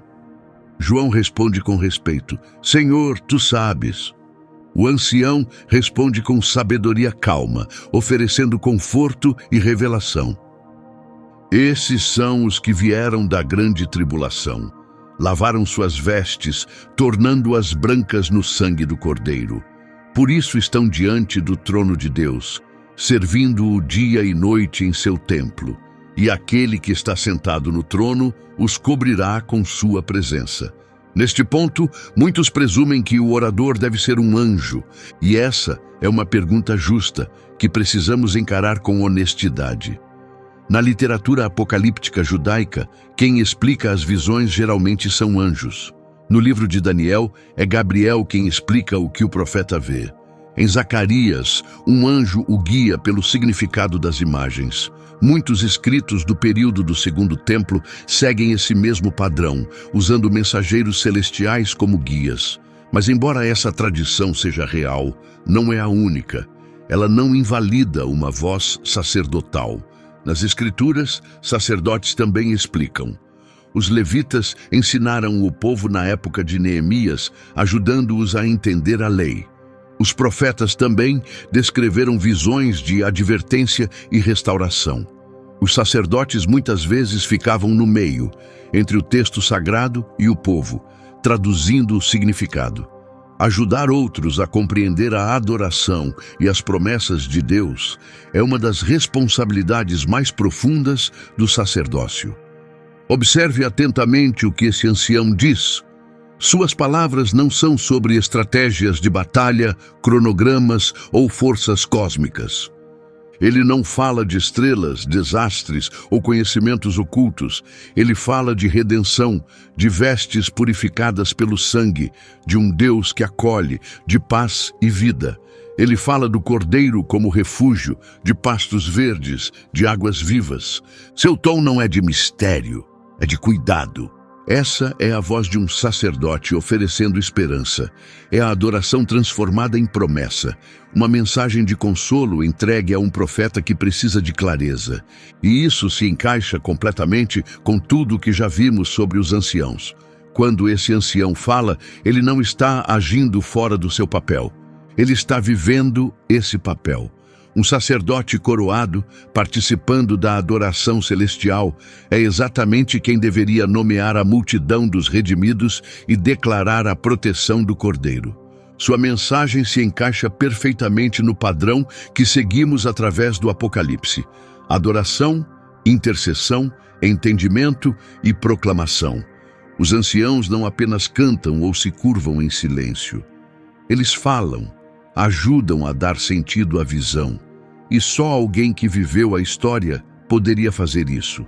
João responde com respeito: Senhor, tu sabes. O ancião responde com sabedoria calma, oferecendo conforto e revelação. Esses são os que vieram da grande tribulação. Lavaram suas vestes, tornando-as brancas no sangue do Cordeiro. Por isso estão diante do trono de Deus, servindo-o dia e noite em seu templo. E aquele que está sentado no trono os cobrirá com sua presença. Neste ponto, muitos presumem que o orador deve ser um anjo, e essa é uma pergunta justa, que precisamos encarar com honestidade. Na literatura apocalíptica judaica, quem explica as visões geralmente são anjos. No livro de Daniel, é Gabriel quem explica o que o profeta vê. Em Zacarias, um anjo o guia pelo significado das imagens. Muitos escritos do período do Segundo Templo seguem esse mesmo padrão, usando mensageiros celestiais como guias. Mas embora essa tradição seja real, não é a única. Ela não invalida uma voz sacerdotal. Nas Escrituras, sacerdotes também explicam. Os levitas ensinaram o povo na época de Neemias, ajudando-os a entender a lei. Os profetas também descreveram visões de advertência e restauração. Os sacerdotes muitas vezes ficavam no meio, entre o texto sagrado e o povo, traduzindo o significado. Ajudar outros a compreender a adoração e as promessas de Deus é uma das responsabilidades mais profundas do sacerdócio. Observe atentamente o que esse ancião diz. Suas palavras não são sobre estratégias de batalha, cronogramas ou forças cósmicas. Ele não fala de estrelas, desastres ou conhecimentos ocultos. Ele fala de redenção, de vestes purificadas pelo sangue, de um Deus que acolhe, de paz e vida. Ele fala do Cordeiro como refúgio, de pastos verdes, de águas vivas. Seu tom não é de mistério, é de cuidado. Essa é a voz de um sacerdote oferecendo esperança. É a adoração transformada em promessa. Uma mensagem de consolo entregue a um profeta que precisa de clareza. E isso se encaixa completamente com tudo o que já vimos sobre os anciãos. Quando esse ancião fala, ele não está agindo fora do seu papel. Ele está vivendo esse papel. Um sacerdote coroado, participando da adoração celestial, é exatamente quem deveria nomear a multidão dos redimidos e declarar a proteção do Cordeiro. Sua mensagem se encaixa perfeitamente no padrão que seguimos através do Apocalipse: adoração, intercessão, entendimento e proclamação. Os anciãos não apenas cantam ou se curvam em silêncio. Eles falam, ajudam a dar sentido à visão. E só alguém que viveu a história poderia fazer isso.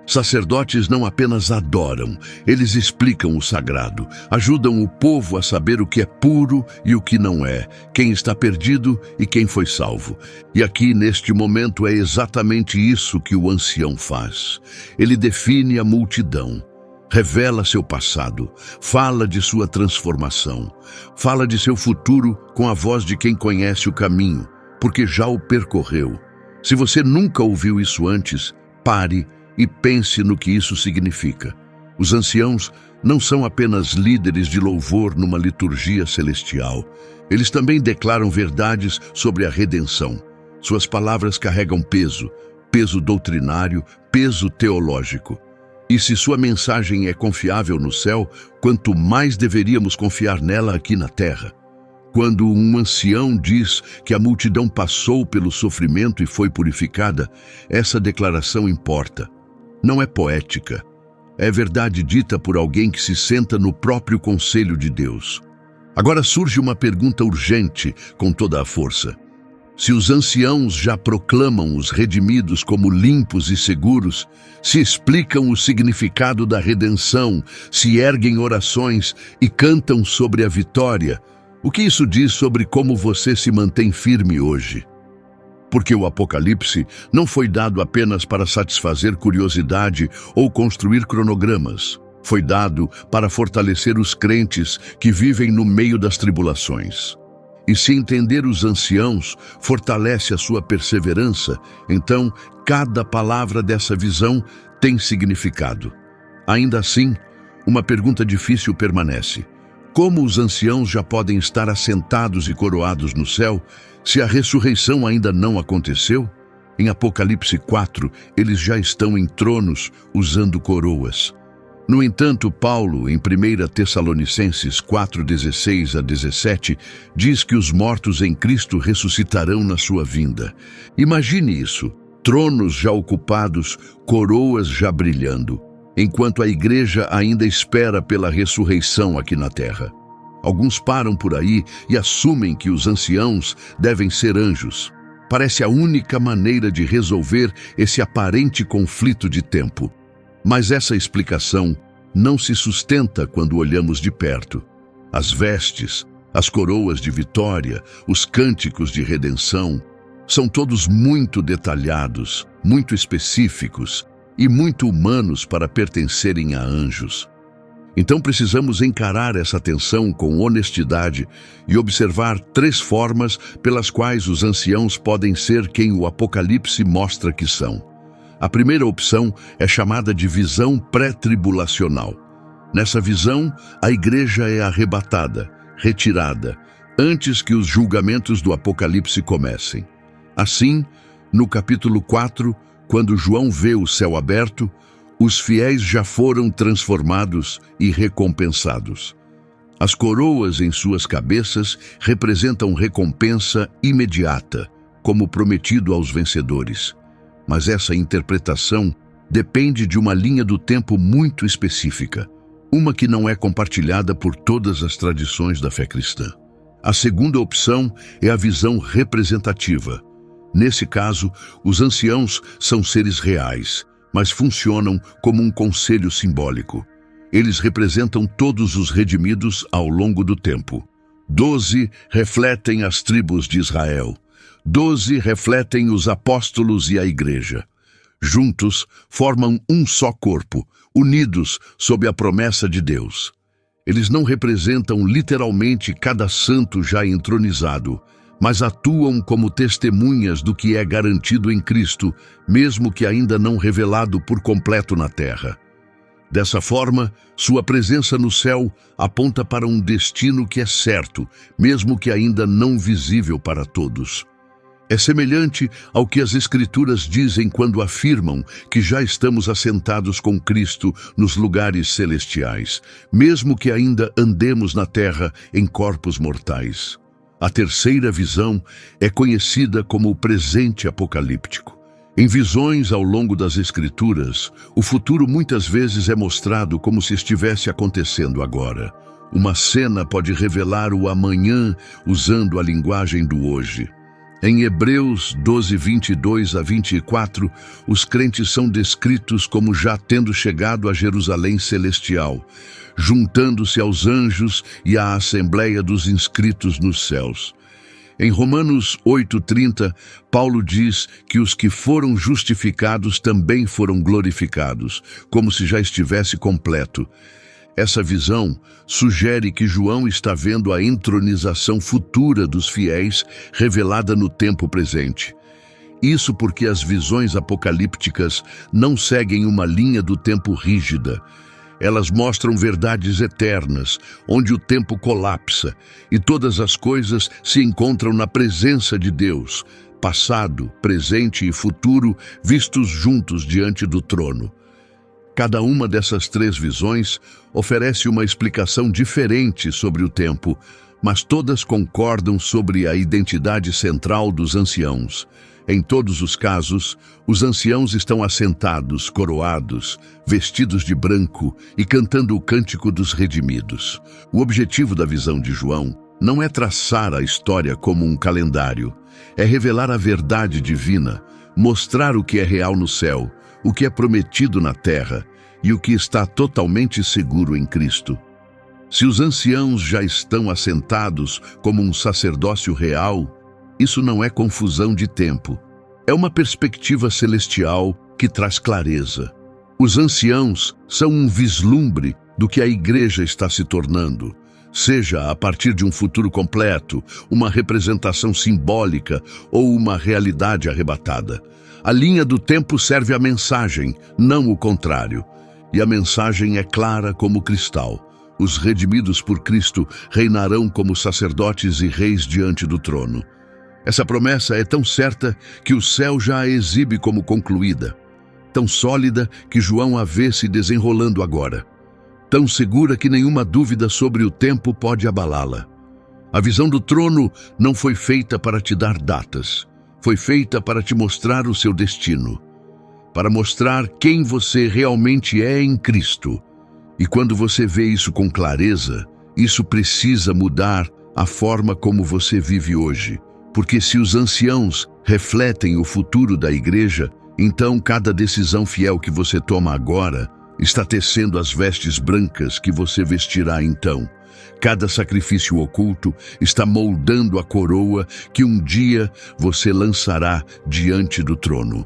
Sacerdotes não apenas adoram, eles explicam o sagrado, ajudam o povo a saber o que é puro e o que não é, quem está perdido e quem foi salvo. E aqui, neste momento, é exatamente isso que o ancião faz. Ele define a multidão. Revela seu passado, fala de sua transformação, fala de seu futuro com a voz de quem conhece o caminho, porque já o percorreu. Se você nunca ouviu isso antes, pare e pense no que isso significa. Os anciãos não são apenas líderes de louvor numa liturgia celestial. Eles também declaram verdades sobre a redenção. Suas palavras carregam peso, peso doutrinário, peso teológico. E se sua mensagem é confiável no céu, quanto mais deveríamos confiar nela aqui na terra. Quando um ancião diz que a multidão passou pelo sofrimento e foi purificada, essa declaração importa. Não é poética. É verdade dita por alguém que se senta no próprio conselho de Deus. Agora surge uma pergunta urgente com toda a força. Se os anciãos já proclamam os redimidos como limpos e seguros, se explicam o significado da redenção, se erguem orações e cantam sobre a vitória, o que isso diz sobre como você se mantém firme hoje? Porque o Apocalipse não foi dado apenas para satisfazer curiosidade ou construir cronogramas. Foi dado para fortalecer os crentes que vivem no meio das tribulações. E se entender os anciãos fortalece a sua perseverança, então cada palavra dessa visão tem significado. Ainda assim, uma pergunta difícil permanece. Como os anciãos já podem estar assentados e coroados no céu, se a ressurreição ainda não aconteceu? Em Apocalipse 4, eles já estão em tronos usando coroas. No entanto, Paulo, em 1 Tessalonicenses 4:16 a 17, diz que os mortos em Cristo ressuscitarão na sua vinda. Imagine isso, tronos já ocupados, coroas já brilhando, enquanto a igreja ainda espera pela ressurreição aqui na terra. Alguns param por aí e assumem que os anciãos devem ser anjos. Parece a única maneira de resolver esse aparente conflito de tempo. Mas essa explicação não se sustenta quando olhamos de perto. As vestes, as coroas de vitória, os cânticos de redenção, são todos muito detalhados, muito específicos e muito humanos para pertencerem a anjos. Então precisamos encarar essa tensão com honestidade e observar 3 formas pelas quais os anciãos podem ser quem o Apocalipse mostra que são. A primeira opção é chamada de visão pré-tribulacional. Nessa visão, a igreja é arrebatada, retirada, antes que os julgamentos do Apocalipse comecem. Assim, no capítulo 4, quando João vê o céu aberto, os fiéis já foram transformados e recompensados. As coroas em suas cabeças representam recompensa imediata, como prometido aos vencedores. Mas essa interpretação depende de uma linha do tempo muito específica, uma que não é compartilhada por todas as tradições da fé cristã. A segunda opção é a visão representativa. Nesse caso, os anciãos são seres reais, mas funcionam como um conselho simbólico. Eles representam todos os redimidos ao longo do tempo. 12 refletem as tribos de Israel. 12 refletem os apóstolos e a igreja. Juntos, formam um só corpo, unidos sob a promessa de Deus. Eles não representam literalmente cada santo já entronizado, mas atuam como testemunhas do que é garantido em Cristo, mesmo que ainda não revelado por completo na terra. Dessa forma, sua presença no céu aponta para um destino que é certo, mesmo que ainda não visível para todos. É semelhante ao que as Escrituras dizem quando afirmam que já estamos assentados com Cristo nos lugares celestiais, mesmo que ainda andemos na terra em corpos mortais. A terceira visão é conhecida como o presente apocalíptico. Em visões ao longo das Escrituras, o futuro muitas vezes é mostrado como se estivesse acontecendo agora. Uma cena pode revelar o amanhã usando a linguagem do hoje. Em Hebreus 12, 22 a 24, os crentes são descritos como já tendo chegado a Jerusalém celestial, juntando-se aos anjos e à assembleia dos inscritos nos céus. Em Romanos 8:30, Paulo diz que os que foram justificados também foram glorificados, como se já estivesse completo. Essa visão sugere que João está vendo a entronização futura dos fiéis revelada no tempo presente. Isso porque as visões apocalípticas não seguem uma linha do tempo rígida. Elas mostram verdades eternas, onde o tempo colapsa e todas as coisas se encontram na presença de Deus, passado, presente e futuro, vistos juntos diante do trono. Cada uma dessas três visões oferece uma explicação diferente sobre o tempo, mas todas concordam sobre a identidade central dos anciãos. Em todos os casos, os anciãos estão assentados, coroados, vestidos de branco e cantando o cântico dos redimidos. O objetivo da visão de João não é traçar a história como um calendário, é revelar a verdade divina, mostrar o que é real no céu, o que é prometido na terra e o que está totalmente seguro em Cristo. Se os anciãos já estão assentados como um sacerdócio real, isso não é confusão de tempo. É uma perspectiva celestial que traz clareza. Os anciãos são um vislumbre do que a igreja está se tornando, seja a partir de um futuro completo, uma representação simbólica ou uma realidade arrebatada. A linha do tempo serve à mensagem, não o contrário. E a mensagem é clara como cristal. Os redimidos por Cristo reinarão como sacerdotes e reis diante do trono. Essa promessa é tão certa que o céu já a exibe como concluída, tão sólida que João a vê se desenrolando agora, tão segura que nenhuma dúvida sobre o tempo pode abalá-la. A visão do trono não foi feita para te dar datas, foi feita para te mostrar o seu destino, para mostrar quem você realmente é em Cristo. E quando você vê isso com clareza, isso precisa mudar a forma como você vive hoje. Porque se os anciãos refletem o futuro da igreja, então cada decisão fiel que você toma agora está tecendo as vestes brancas que você vestirá então. Cada sacrifício oculto está moldando a coroa que um dia você lançará diante do trono.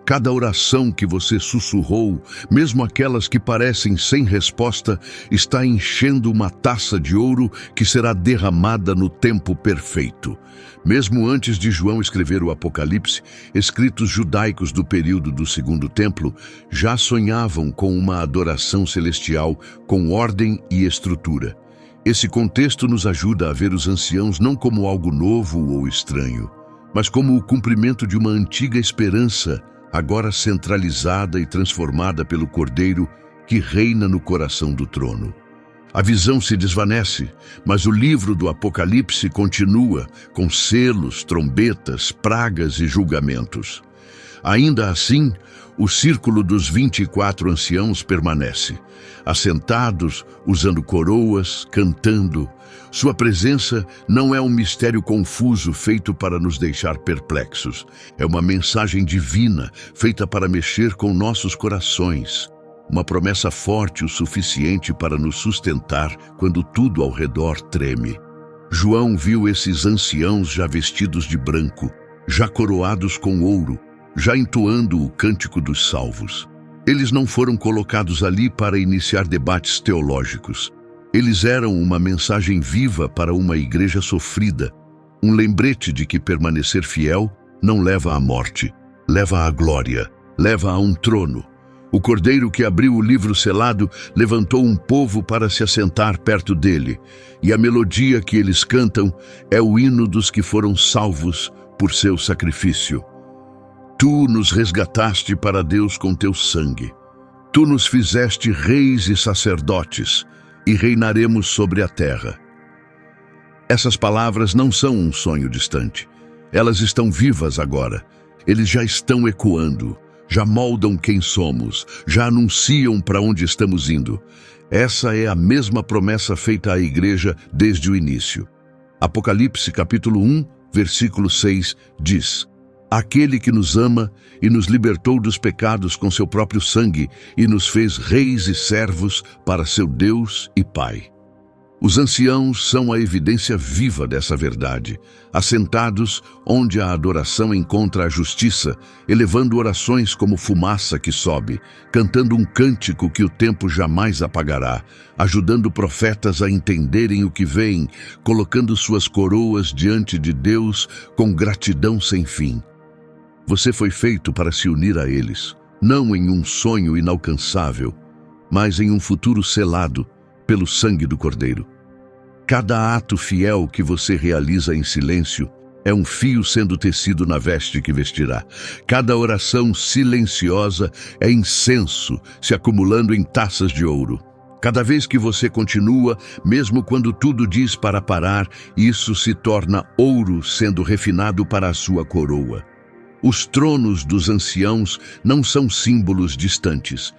Cada oração que você sussurrou, mesmo aquelas que parecem sem resposta, está enchendo uma taça de ouro que será derramada no tempo perfeito. Mesmo antes de João escrever o Apocalipse, escritos judaicos do período do Segundo Templo já sonhavam com uma adoração celestial com ordem e estrutura. Esse contexto nos ajuda a ver os anciãos não como algo novo ou estranho, mas como o cumprimento de uma antiga esperança, agora centralizada e transformada pelo Cordeiro que reina no coração do trono. A visão se desvanece, mas o livro do Apocalipse continua com selos, trombetas, pragas e julgamentos. Ainda assim, o círculo dos 24 anciãos permanece, assentados, usando coroas, cantando. Sua presença não é um mistério confuso feito para nos deixar perplexos. É uma mensagem divina feita para mexer com nossos corações. Uma promessa forte o suficiente para nos sustentar quando tudo ao redor treme. João viu esses anciãos já vestidos de branco, já coroados com ouro, já entoando o cântico dos salvos. Eles não foram colocados ali para iniciar debates teológicos. Eles eram uma mensagem viva para uma igreja sofrida, um lembrete de que permanecer fiel não leva à morte, leva à glória, leva a um trono. O Cordeiro que abriu o livro selado levantou um povo para se assentar perto dele, e a melodia que eles cantam é o hino dos que foram salvos por seu sacrifício. Tu nos resgataste para Deus com teu sangue. Tu nos fizeste reis e sacerdotes, e reinaremos sobre a terra. Essas palavras não são um sonho distante. Elas estão vivas agora. Eles já estão ecoando. Já moldam quem somos, já anunciam para onde estamos indo. Essa é a mesma promessa feita à igreja desde o início. Apocalipse capítulo 1, versículo 6 diz: Aquele que nos ama e nos libertou dos pecados com seu próprio sangue e nos fez reis e servos para seu Deus e Pai. Os anciãos são a evidência viva dessa verdade, assentados onde a adoração encontra a justiça, elevando orações como fumaça que sobe, cantando um cântico que o tempo jamais apagará, ajudando profetas a entenderem o que vem, colocando suas coroas diante de Deus com gratidão sem fim. Você foi feito para se unir a eles, não em um sonho inalcançável, mas em um futuro selado pelo sangue do Cordeiro. Cada ato fiel que você realiza em silêncio é um fio sendo tecido na veste que vestirá. Cada oração silenciosa é incenso se acumulando em taças de ouro. Cada vez que você continua, mesmo quando tudo diz para parar, isso se torna ouro sendo refinado para a sua coroa. Os tronos dos anciãos não são símbolos distantes.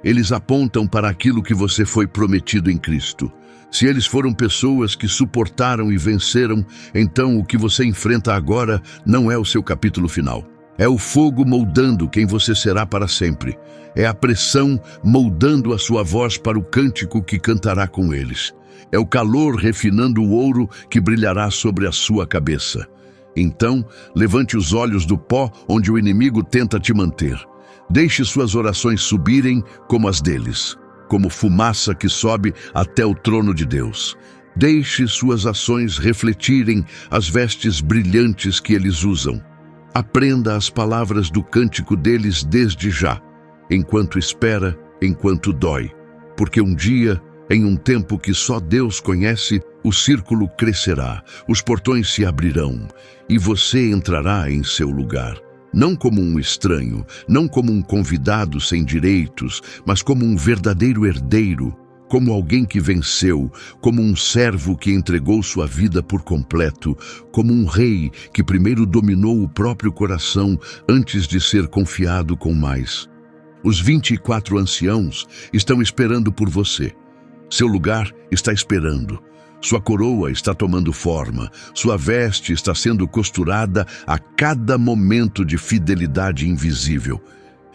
Eles apontam para aquilo que você foi prometido em Cristo. Se eles foram pessoas que suportaram e venceram, então o que você enfrenta agora não é o seu capítulo final. É o fogo moldando quem você será para sempre. É a pressão moldando a sua voz para o cântico que cantará com eles. É o calor refinando o ouro que brilhará sobre a sua cabeça. Então, levante os olhos do pó onde o inimigo tenta te manter. Deixe suas orações subirem como as deles, como fumaça que sobe até o trono de Deus. Deixe suas ações refletirem as vestes brilhantes que eles usam. Aprenda as palavras do cântico deles desde já, enquanto espera, enquanto dói. Porque um dia, em um tempo que só Deus conhece, o círculo crescerá, os portões se abrirão, e você entrará em seu lugar. Não como um estranho, não como um convidado sem direitos, mas como um verdadeiro herdeiro, como alguém que venceu, como um servo que entregou sua vida por completo, como um rei que primeiro dominou o próprio coração antes de ser confiado com mais. Os 24 anciãos estão esperando por você. Seu lugar está esperando. Sua coroa está tomando forma, sua veste está sendo costurada a cada momento de fidelidade invisível.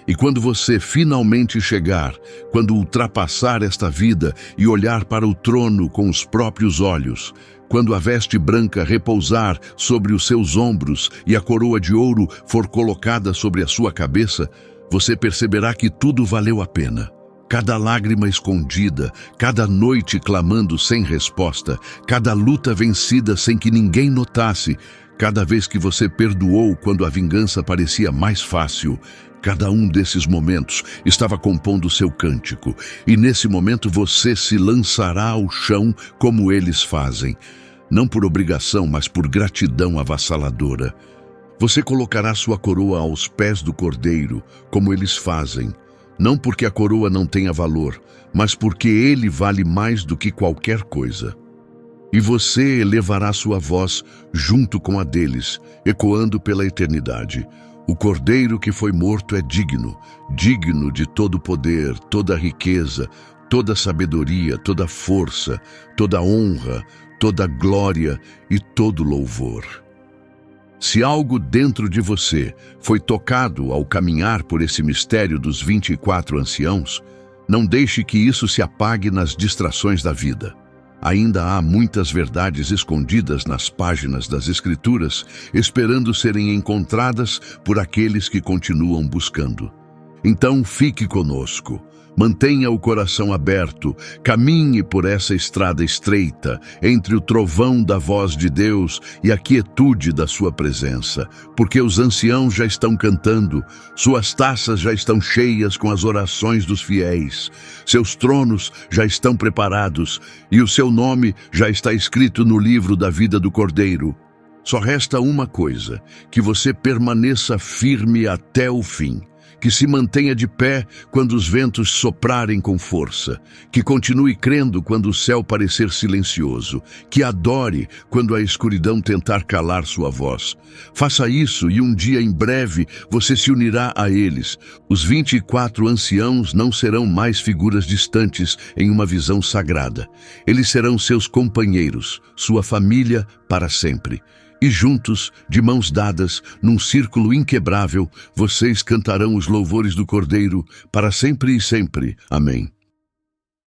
E quando você finalmente chegar, quando ultrapassar esta vida e olhar para o trono com os próprios olhos, quando a veste branca repousar sobre os seus ombros e a coroa de ouro for colocada sobre a sua cabeça, você perceberá que tudo valeu a pena. Cada lágrima escondida, cada noite clamando sem resposta, cada luta vencida sem que ninguém notasse, cada vez que você perdoou quando a vingança parecia mais fácil, cada um desses momentos estava compondo seu cântico, e nesse momento você se lançará ao chão como eles fazem, não por obrigação, mas por gratidão avassaladora. Você colocará sua coroa aos pés do Cordeiro, como eles fazem, não porque a coroa não tenha valor, mas porque ele vale mais do que qualquer coisa. E você elevará sua voz junto com a deles, ecoando pela eternidade. O Cordeiro que foi morto é digno, digno de todo poder, toda riqueza, toda sabedoria, toda força, toda honra, toda glória e todo louvor. Se algo dentro de você foi tocado ao caminhar por esse mistério dos 24 anciãos, não deixe que isso se apague nas distrações da vida. Ainda há muitas verdades escondidas nas páginas das Escrituras, esperando serem encontradas por aqueles que continuam buscando. Então fique conosco. Mantenha o coração aberto, caminhe por essa estrada estreita, entre o trovão da voz de Deus e a quietude da sua presença, porque os anciãos já estão cantando, suas taças já estão cheias com as orações dos fiéis, seus tronos já estão preparados e o seu nome já está escrito no livro da vida do Cordeiro. Só resta uma coisa, que você permaneça firme até o fim. Que se mantenha de pé quando os ventos soprarem com força, que continue crendo quando o céu parecer silencioso, que adore quando a escuridão tentar calar sua voz. Faça isso e um dia em breve você se unirá a eles. Os 24 anciãos não serão mais figuras distantes em uma visão sagrada. Eles serão seus companheiros, sua família para sempre. E juntos, de mãos dadas, num círculo inquebrável, vocês cantarão os louvores do Cordeiro para sempre e sempre. Amém.